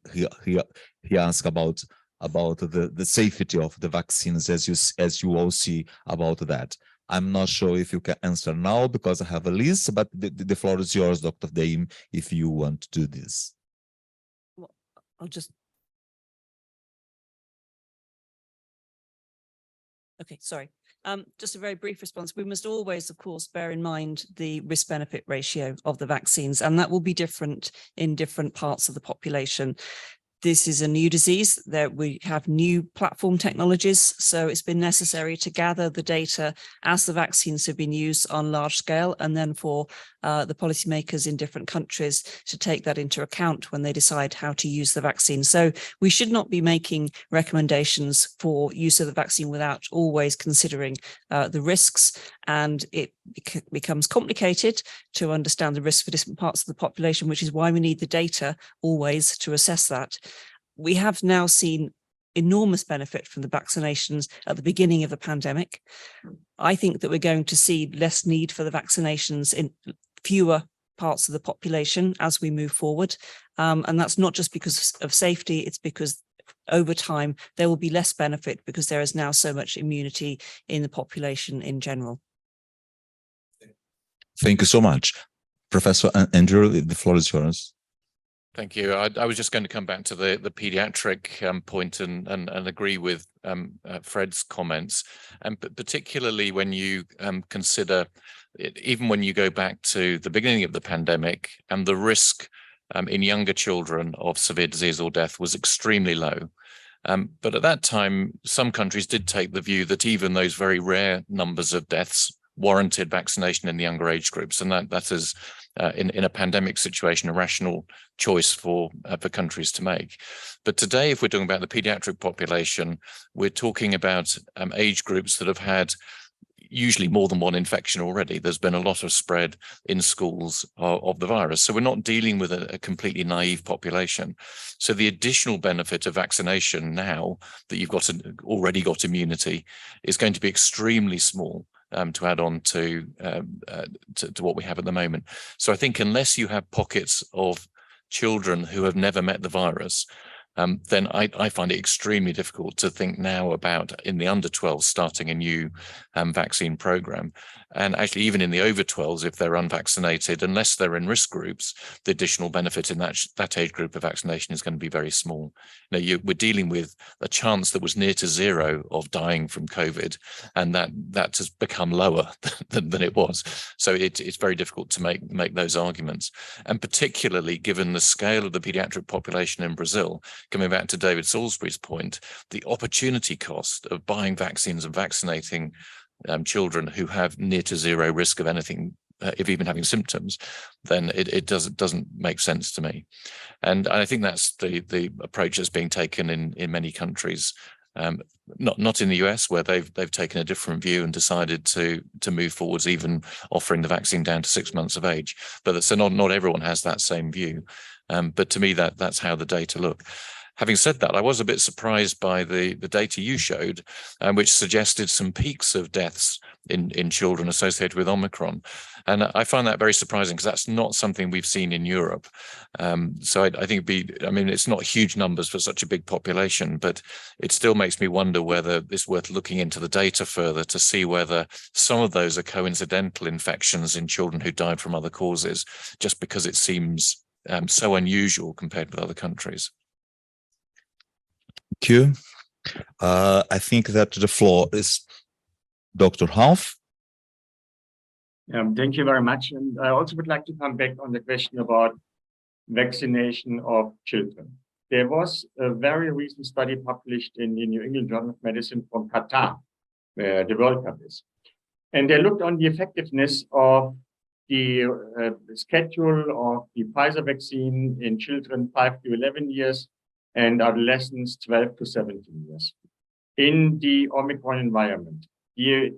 asked about the safety of the vaccines, as you all see about that. I'm not sure if you can answer now because I have a list, but the floor is yours, Dr. Dame, if you want to do this. Well, I'll just... Okay, sorry. Just a very brief response. We must always, of course, bear in mind the risk-benefit ratio of the vaccines, and that will be different in different parts of the population. This is a new disease, that we have new platform technologies, so it's been necessary to gather the data as the vaccines have been used on large scale, and then for the policymakers in different countries to take that into account when they decide how to use the vaccine. So we should not be making recommendations for use of the vaccine without always considering the risks, and it becomes complicated to understand the risk for different parts of the population, which is why we need the data always to assess that. We have now seen enormous benefit from the vaccinations at the beginning of the pandemic. I think that we're going to see less need for the vaccinations in fewer parts of the population as we move forward. And that's not just because of safety, it's because over time there will be less benefit because there is now so much immunity in the population in general. Thank you so much. Professor Andrew, the floor is yours. Thank you. I was just going to come back to the pediatric point and agree with Fred's comments, and particularly when you consider it, even when you go back to the beginning of the pandemic, and the risk in younger children of severe disease or death was extremely low. But at that time, some countries did take the view that even those very rare numbers of deaths warranted vaccination in the younger age groups, and that is in a pandemic situation a rational choice for countries to make. But today, if we're talking about the pediatric population, we're talking about age groups that have had usually more than one infection already. There's been a lot of spread in schools of the virus. So we're not dealing with a completely naive population. So the additional benefit of vaccination now that you've already got immunity is going to be extremely small to add on to what we have at the moment. So I think unless you have pockets of children who have never met the virus, then I find it extremely difficult to think now about in the under 12s starting a new vaccine program. And actually, even in the over 12s, if they're unvaccinated, unless they're in risk groups, the additional benefit in that age group of vaccination is going to be very small. We're dealing with a chance that was near to zero of dying from COVID, and that has become lower than it was. So it's very difficult to make those arguments. And particularly given the scale of the pediatric population in Brazil, coming back to David Salisbury's point, the opportunity cost of buying vaccines and vaccinating children who have near to zero risk of anything, if even having symptoms, then it doesn't make sense to me. And I think that's the approach that's being taken in many countries, not in the US, where they've taken a different view and decided to move forwards, even offering the vaccine down to 6 months of age. But so not everyone has that same view. But to me, that's how the data look. Having said that, I was a bit surprised by the data you showed, which suggested some peaks of deaths in children associated with Omicron. And I find that very surprising because that's not something we've seen in Europe. So I think it's not huge numbers for such a big population, but it still makes me wonder whether it's worth looking into the data further to see whether some of those are coincidental infections in children who died from other causes, just because it seems so unusual compared with other countries. Thank you. I think that the floor is Dr. Half. Thank you very much. And I also would like to come back on the question about vaccination of children. There was a very recent study published in the New England Journal of Medicine from Qatar, where the World Cup is. And they looked on the effectiveness of the schedule of the Pfizer vaccine in children 5 to 11 years and adolescents 12 to 17 years in the Omicron environment. The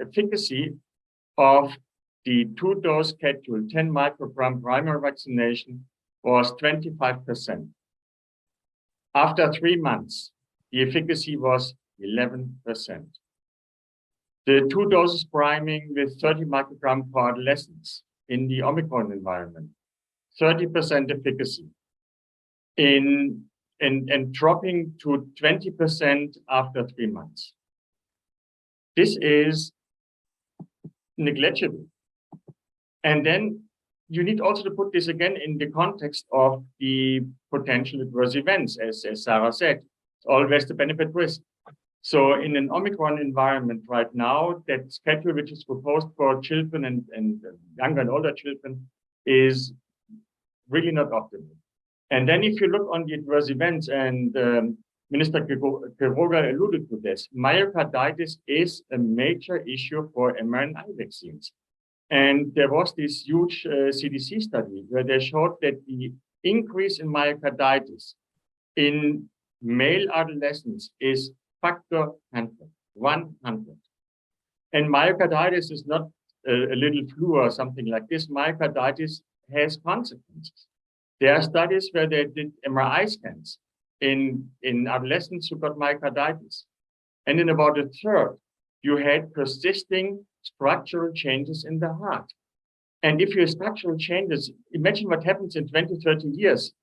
efficacy of the 2-dose schedule, 10 microgram primary vaccination, was 25%. After 3 months, the efficacy was 11%. The 2 doses priming with 30 microgram for adolescents in the Omicron environment, 30% efficacy. And dropping to 20% after 3 months. This is negligible. And then you need also to put this again in the context of the potential adverse events, as Sarah said. It's always the benefit risk. So in an Omicron environment right now, that schedule which is proposed for children and younger and older children is really not optimal. And then if you look on the adverse events, and Minister Quiroga alluded to this, myocarditis is a major issue for mRNA vaccines. And there was this huge CDC study where they showed that the increase in myocarditis in male adolescents is factor 100. And myocarditis is not a little flu or something like this. Myocarditis has consequences. There are studies where they did MRI scans in adolescents who got myocarditis. And in about a third, you had persisting structural changes in the heart. And if you have structural changes, imagine what happens in 20, 30 years.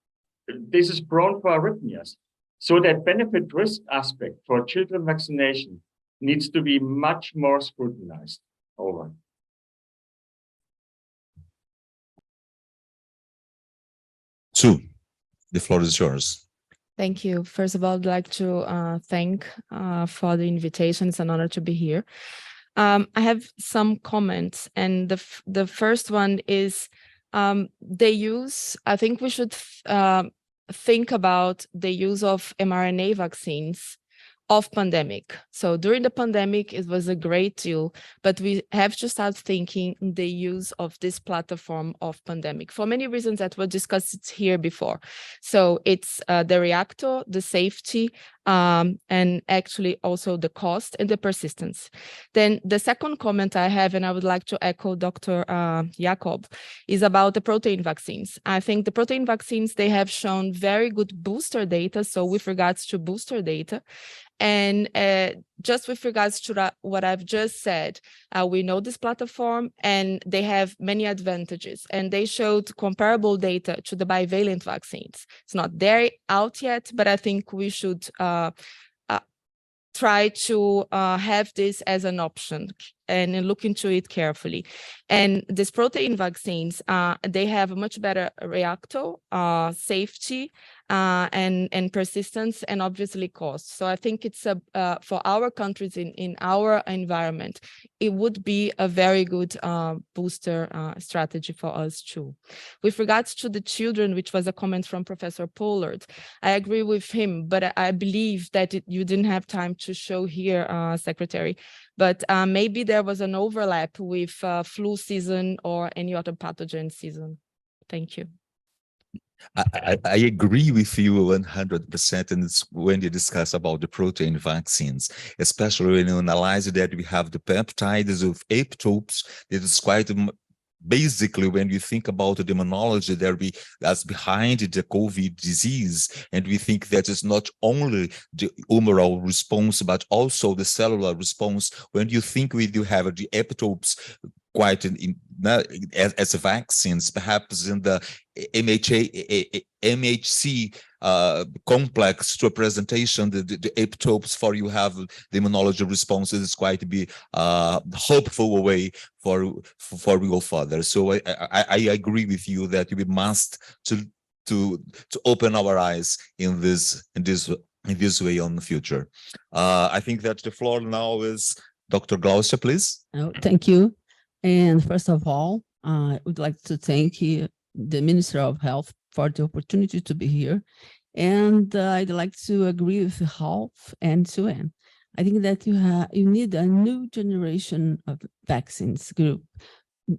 This is prone for arrhythmias. So that benefit risk aspect for children vaccination needs to be much more scrutinized. Over. Two. The floor is yours. Thank you. First of all, I'd like to thank for the invitation. It's an honor to be here. I have some comments, and the first one is I think we should think about the use of mRNA vaccines of pandemic. So during the pandemic, it was a great tool, but we have to start thinking the use of this platform of pandemic for many reasons that were discussed here before. So it's the reactor, the safety, and actually also the cost and the persistence. Then the second comment I have, and I would like to echo Dr. Jacob, is about the protein vaccines. I think the protein vaccines, they have shown very good booster data. So with regards to booster data, and just with regards to what I've just said, we know this platform and they have many advantages, and they showed comparable data to the bivalent vaccines. It's not there out yet, but I think we should try to have this as an option and look into it carefully. And these protein vaccines, they have a much better reactor, safety, and persistence, and obviously cost. So I think it's for our countries in our environment, it would be a very good booster strategy for us too. With regards to the children, which was a comment from Professor Pollard, I agree with him, but I believe that you didn't have time to show here, Secretary, but maybe there was an overlap with flu season or any other pathogen season. Thank you. I agree with you 100%, and it's when you discuss about the protein vaccines, especially when you analyze that we have the peptides of epitopes. It is quite basically when you think about the immunology that's behind the COVID disease, and we think that it's not only the humoral response but also the cellular response. When you think you have the epitopes quite as vaccines, perhaps in the MHC complex representation, the epitopes for you have the immunology responses is quite to be hopeful way for we go further. So I agree with you that we must to open our eyes in this way on the future. I think that the floor now is Dr. Glaucia, please. Oh, thank you. And first of all, I would like to thank the Minister of Health for the opportunity to be here. And I'd like to agree with Ralph and Suen. I think that you need a new generation of vaccines group.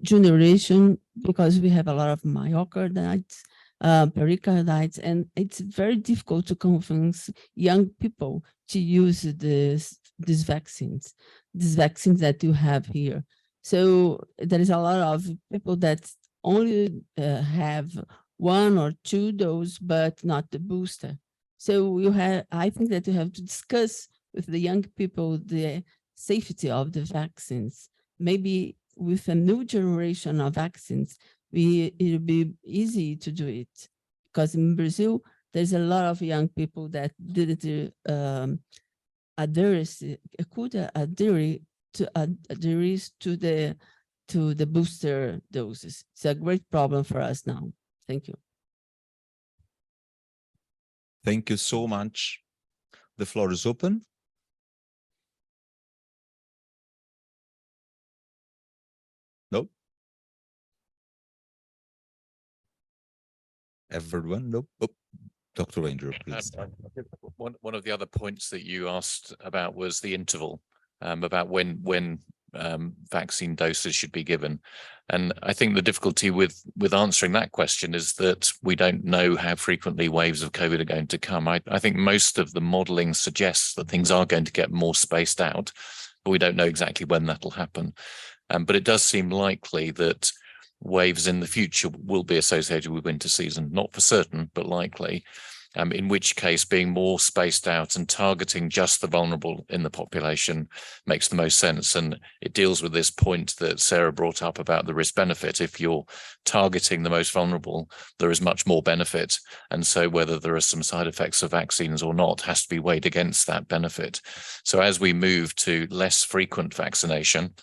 Generation, because we have a lot of myocarditis, pericarditis, and it's very difficult to convince young people to use these vaccines that you have here. So there is a lot of people that only have 1 or 2 doses, but not the booster. So I think that you have to discuss with the young people the safety of the vaccines. Maybe with a new generation of vaccines, it'll be easy to do it. Because in Brazil, there's a lot of young people that didn't adhere to the booster doses. It's a great problem for us now. Thank you. Thank you so much. The floor is open. No? Everyone? No? Oh, Dr. Ranger, please. One of the other points that you asked about was the interval, about when vaccine doses should be given. And I think the difficulty with answering that question is that we don't know how frequently waves of COVID are going to come. I think most of the modeling suggests that things are going to get more spaced out, but we don't know exactly when that'll happen. But it does seem likely that waves in the future will be associated with winter season, not for certain, but likely. In which case being more spaced out and targeting just the vulnerable in the population makes the most sense. And it deals with this point that Sarah brought up about the risk benefit. If you're targeting the most vulnerable, there is much more benefit. And so whether there are some side effects of vaccines or not has to be weighed against that benefit. So as we move to less frequent vaccination,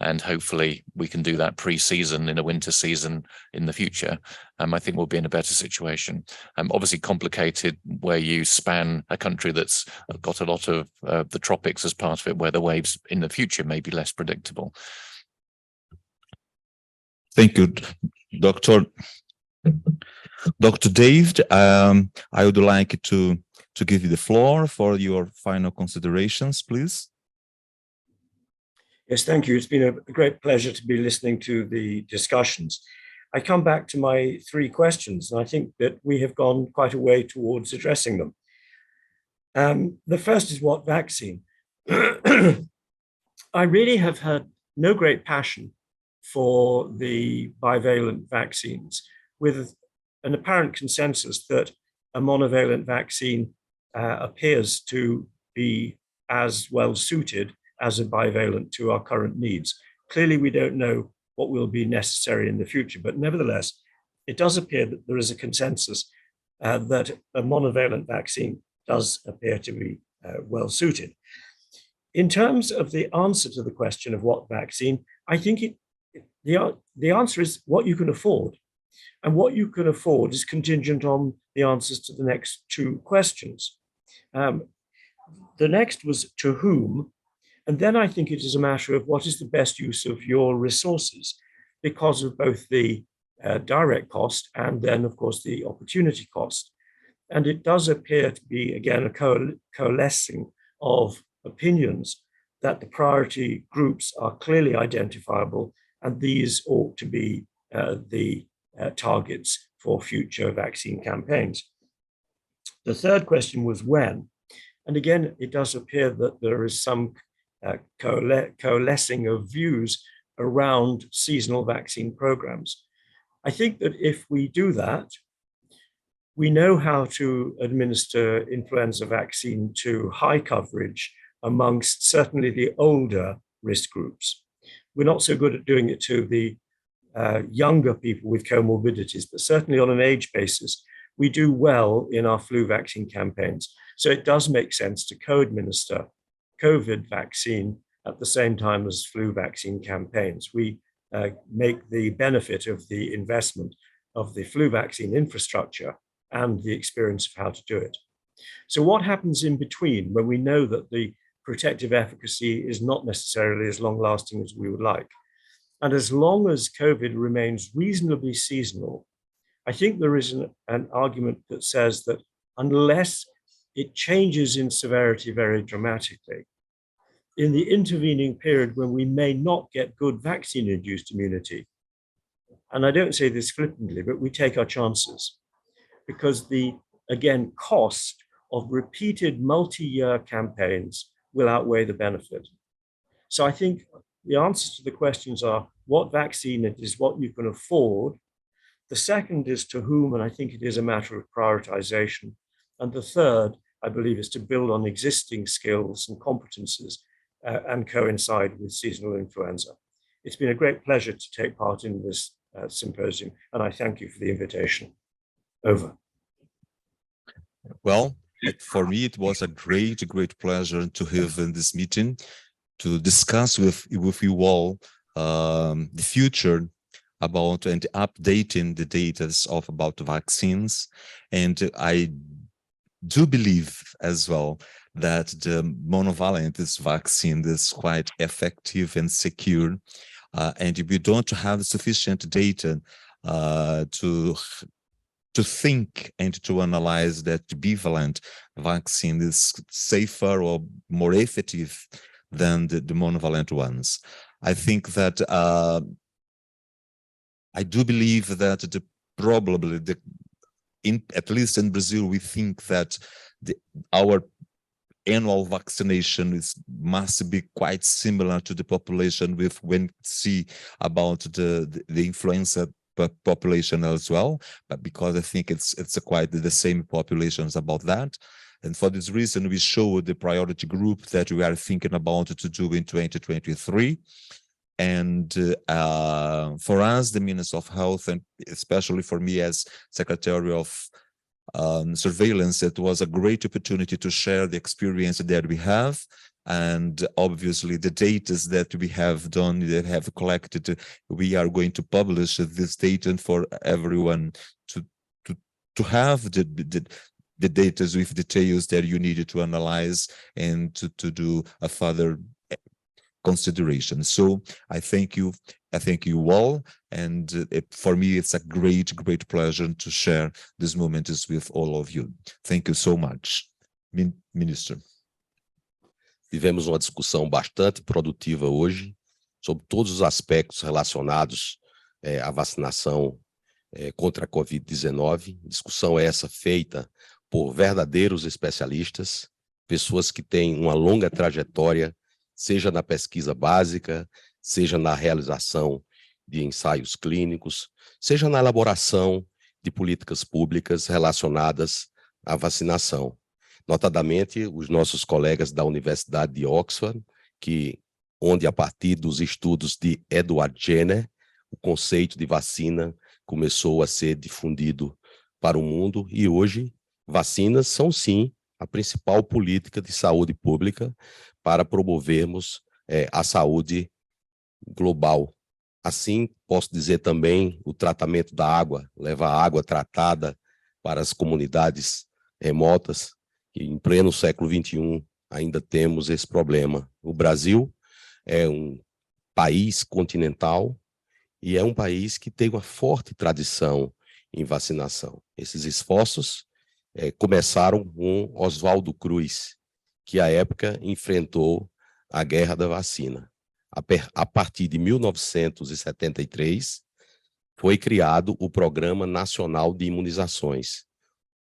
and hopefully we can do that pre-season in a winter season in the future. I think we'll be in a better situation. Obviously complicated where you span a country that's got a lot of the tropics as part of it, where the waves in the future may be less predictable. Thank you, Dr. David. I would like to give you the floor for your final considerations, please. Yes, thank you. It's been a great pleasure to be listening to the discussions. I come back to my 3 questions, and I think that we have gone quite a way towards addressing them. The first is, what vaccine? I really have had no great passion for the bivalent vaccines, with an apparent consensus that a monovalent vaccine appears to be as well suited as a bivalent to our current needs. Clearly, we don't know what will be necessary in the future, but nevertheless, it does appear that there is a consensus that a monovalent vaccine does appear to be well suited. In terms of the answer to the question of what vaccine, I think the answer is what you can afford. And what you can afford is contingent on the answers to the next 2 questions. The next was to whom, and then I think it is a matter of what is the best use of your resources, because of both the direct cost and then, of course, the opportunity cost. And it does appear to be, again, a coalescing of opinions that the priority groups are clearly identifiable, and these ought to be the targets for future vaccine campaigns. The third question was when. And again, it does appear that there is some coalescing of views around seasonal vaccine programs. I think that if we do that, we know how to administer influenza vaccine to high coverage amongst certainly the older risk groups. We're not so good at doing it to the younger people with comorbidities, but certainly on an age basis, we do well in our flu vaccine campaigns. So it does make sense to co-administer COVID vaccine at the same time as flu vaccine campaigns. We make the benefit of the investment of the flu vaccine infrastructure and the experience of how to do it. So what happens in between when we know that the protective efficacy is not necessarily as long-lasting as we would like? And as long as COVID remains reasonably seasonal, I think there is an argument that says that unless it changes in severity very dramatically, in the intervening period when we may not get good vaccine-induced immunity, and I don't say this flippantly, but we take our chances, because the, again, cost of repeated multi-year campaigns will outweigh the benefit. So I think the answers to the questions are what vaccine it is, what you can afford. The second is to whom, and I think it is a matter of prioritization. And the third, I believe, is to build on existing skills and competences and coincide with seasonal influenza. It's been a great pleasure to take part in this symposium, and I thank you for the invitation. Over. Well, for me, it was a great pleasure to have in this meeting to discuss with you all the future about and updating the data about vaccines. And I do believe as well that the monovalent vaccine is quite effective and secure. And we don't have sufficient data to think and to analyze that bivalent vaccine is safer or more effective than the monovalent ones. I think that I do believe that probably at least in Brazil, we think that our annual vaccination must be quite similar to the population with when see about the influenza population as well, but because I think it's quite the same populations about that. And for this reason, we show the priority group that we are thinking about to do in 2023. And for us, the Minister of Health, and especially for me as Secretary of Surveillance, it was a great opportunity to share the experience that we have And obviously the data that we have done, that have collected, we are going to publish this data for everyone to have the data with details that you needed to analyze and to do a further consideration. So I thank you all, and for me it's a great pleasure to share this moment with all of you. Thank you so much. Minister. Tivemos uma discussão bastante produtiva hoje sobre todos os aspectos relacionados à vacinação contra a Covid-19. Discussão essa feita por verdadeiros especialistas, pessoas que têm uma longa trajetória, seja na pesquisa básica, seja na realização de ensaios clínicos, seja na elaboração de políticas públicas relacionadas à vacinação. Notadamente, os nossos colegas da Universidade de Oxford, onde a partir dos estudos de Edward Jenner, o conceito de vacina começou a ser difundido para o mundo, e hoje vacinas são sim a principal política de saúde pública para promovermos a saúde global. Assim, posso dizer também o tratamento da água, levar água tratada para as comunidades remotas, que em pleno século XXI ainda temos esse problema. O Brasil é um país continental e é um país que tem uma forte tradição em vacinação. Esses esforços começaram com Oswaldo Cruz, que à época enfrentou a guerra da vacina. A partir de 1973, foi criado o Programa Nacional de Imunizações,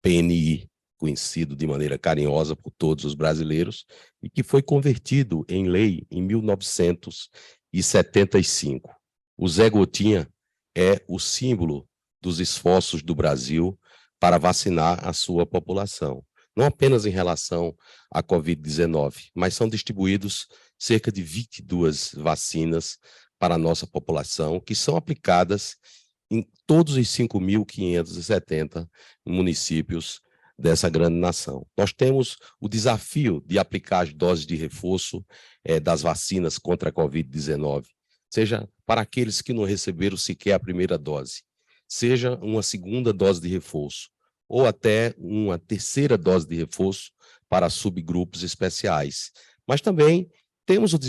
PNI, conhecido de maneira carinhosa por todos os brasileiros, e que foi convertido em lei em 1975. O Zé Gotinha é o símbolo dos esforços do Brasil para vacinar a sua população, não apenas em relação à Covid-19, mas são distribuídos cerca de 22 vacinas para a nossa população, que são aplicadas em todos os 5.570 municípios dessa grande nação. Nós temos o desafio de aplicar as doses de reforço das vacinas contra a Covid-19, seja para aqueles que não receberam sequer a primeira dose, seja uma segunda dose de reforço, ou até uma terceira dose de reforço para subgrupos especiais. Mas também temos o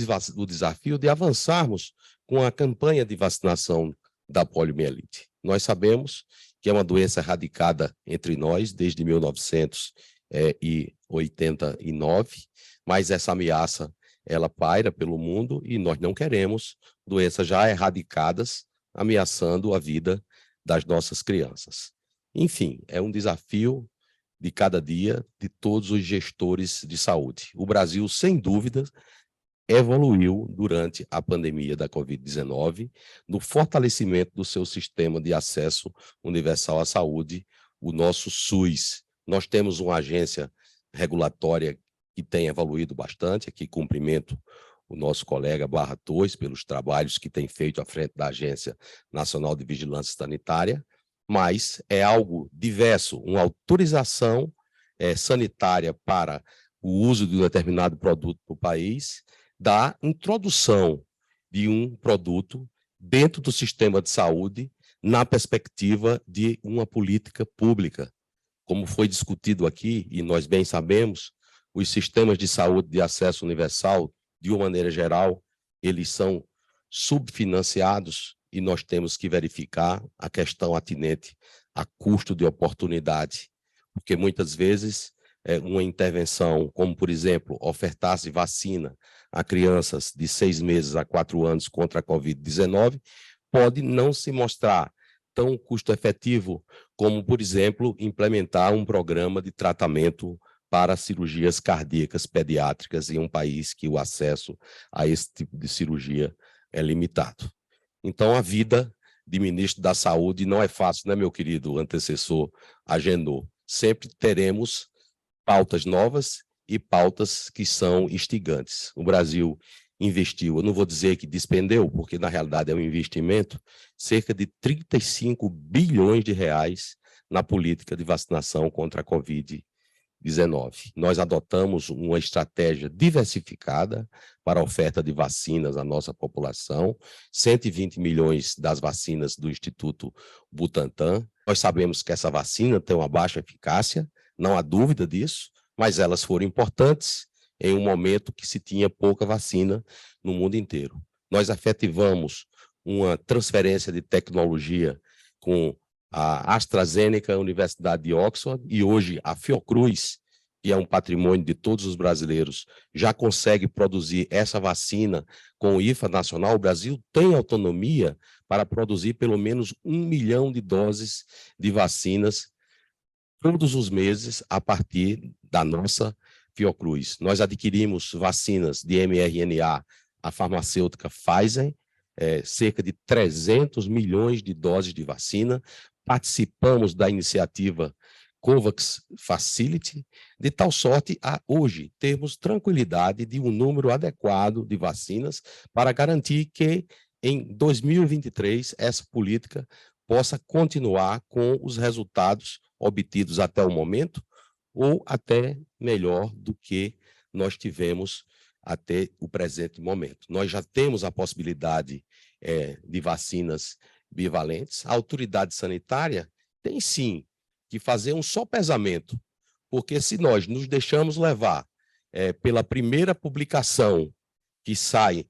desafio de avançarmos com a campanha de vacinação da poliomielite. Nós sabemos que é uma doença erradicada entre nós desde 1989, mas essa ameaça ela paira pelo mundo e nós não queremos doenças já erradicadas ameaçando a vida das nossas crianças. Enfim, é um desafio de cada dia de todos os gestores de saúde. O Brasil, sem dúvida, evoluiu durante a pandemia da Covid-19 no fortalecimento do seu sistema de acesso universal à saúde, o nosso SUS. Nós temos uma agência regulatória que tem evoluído bastante, aqui cumprimento o nosso colega Barra Torres pelos trabalhos que tem feito à frente da Agência Nacional de Vigilância Sanitária, mas é algo diverso, uma autorização sanitária para o uso de um determinado produto no país, da introdução de um produto dentro do sistema de saúde na perspectiva de uma política pública. Como foi discutido aqui, e nós bem sabemos, os sistemas de saúde de acesso universal, de uma maneira geral, eles são subfinanciados e nós temos que verificar a questão atinente a custo de oportunidade, porque muitas vezes uma intervenção, como por exemplo, ofertar-se vacina a crianças de 6 meses a 4 anos contra a Covid-19, pode não se mostrar tão custo efetivo como, por exemplo, implementar um programa de tratamento para cirurgias cardíacas pediátricas em um país que o acesso a esse tipo de cirurgia é limitado. Então, a vida de ministro da Saúde não é fácil, né, meu querido antecessor Agenor? Sempre teremos pautas novas e pautas que são instigantes. O Brasil investiu, eu não vou dizer que despendeu, porque na realidade é um investimento, cerca de 35 bilhões de reais na política de vacinação contra a Covid-19. Covid-19. Nós adotamos uma estratégia diversificada para a oferta de vacinas à nossa população, 120 milhões das vacinas do Instituto Butantan. Nós sabemos que essa vacina tem uma baixa eficácia, não há dúvida disso, mas elas foram importantes em um momento que se tinha pouca vacina no mundo inteiro. Nós efetivamos uma transferência de tecnologia com a AstraZeneca, a Universidade de Oxford, e hoje a Fiocruz, que é um patrimônio de todos os brasileiros, já consegue produzir essa vacina com o IFA nacional. O Brasil tem autonomia para produzir pelo menos 1 milhão de doses de vacinas todos os meses a partir da nossa Fiocruz. Nós adquirimos vacinas de mRNA, a farmacêutica Pfizer, cerca de 300 milhões de doses de vacina. Participamos da iniciativa COVAX Facility, de tal sorte a hoje termos tranquilidade de um número adequado de vacinas para garantir que em 2023 essa política possa continuar com os resultados obtidos até o momento ou até melhor do que nós tivemos até o presente momento. Nós já temos a possibilidade de vacinas bivalentes. A autoridade sanitária tem sim que fazer um sopesamento, porque se nós nos deixamos levar pela primeira publicação que sai,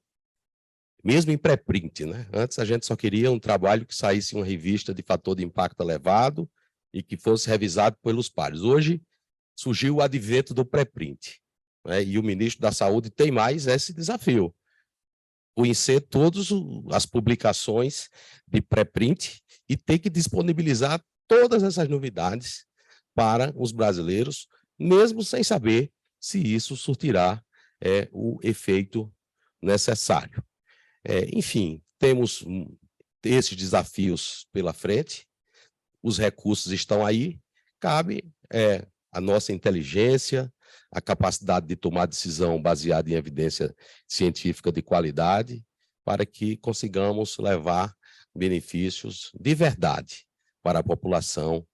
mesmo em pré-print, né? Antes a gente só queria um trabalho que saísse em uma revista de fator de impacto elevado e que fosse revisado pelos pares. Hoje surgiu o advento do pré-print, né? E o ministro da Saúde tem mais esse desafio: conhecer todas as publicações de pré-print e ter que disponibilizar todas essas novidades para os brasileiros, mesmo sem saber se isso surtirá o efeito necessário. Enfim, temos esses desafios pela frente, os recursos estão aí, cabe a nossa inteligência, a capacidade de tomar decisão baseada em evidência científica de qualidade, para que consigamos levar benefícios de verdade para a população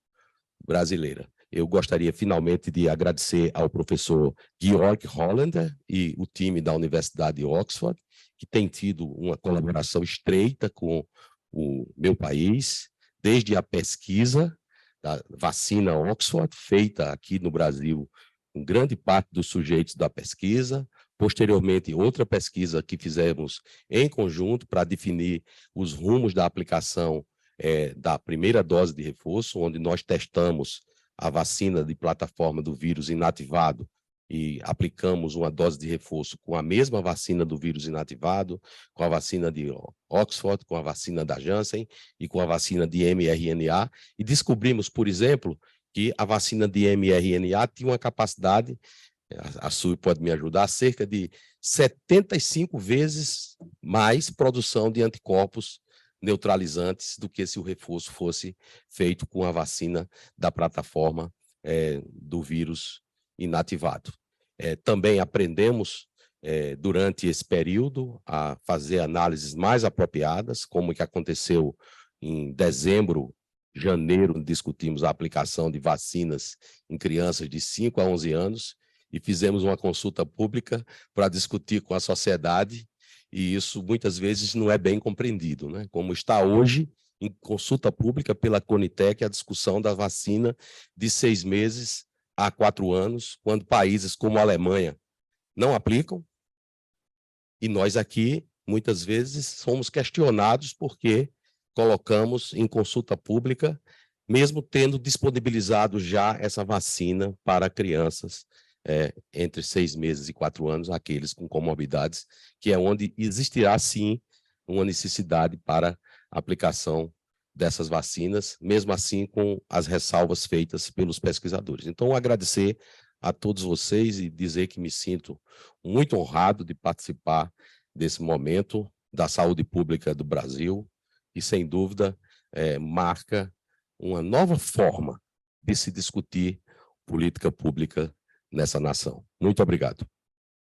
brasileira. Eu gostaria finalmente de agradecer ao professor Georg Hollander e o time da Universidade de Oxford, que tem tido uma colaboração estreita com o meu país, desde a pesquisa da vacina Oxford, feita aqui no Brasil, com grande parte dos sujeitos da pesquisa, posteriormente outra pesquisa que fizemos em conjunto para definir os rumos da aplicação da primeira dose de reforço, onde nós testamos a vacina de plataforma do vírus inativado e aplicamos uma dose de reforço com a mesma vacina do vírus inativado, com a vacina de Oxford, com a vacina da Janssen e com a vacina de mRNA, e descobrimos, por exemplo, que a vacina de mRNA tinha uma capacidade, a Sui pode me ajudar, cerca de 75 vezes mais produção de anticorpos neutralizantes do que se o reforço fosse feito com a vacina da plataforma do vírus inativado. Também aprendemos durante esse período a fazer análises mais apropriadas, como que aconteceu em dezembro, janeiro, discutimos a aplicação de vacinas em crianças de 5 a 11 anos e fizemos uma consulta pública para discutir com a sociedade, e isso muitas vezes não é bem compreendido, né? Como está hoje em consulta pública pela Conitec a discussão da vacina de 6 meses a 4 anos, quando países como a Alemanha não aplicam, e nós aqui, muitas vezes, somos questionados porque colocamos em consulta pública, mesmo tendo disponibilizado já essa vacina para crianças entre 6 meses e 4 anos, aqueles com comorbidades, que é onde existirá, sim, uma necessidade para a aplicação dessas vacinas, mesmo assim com as ressalvas feitas pelos pesquisadores. Então, agradecer a todos vocês e dizer que me sinto muito honrado de participar desse momento da saúde pública do Brasil e, sem dúvida, marca uma nova forma de se discutir política pública nessa nação. Muito obrigado.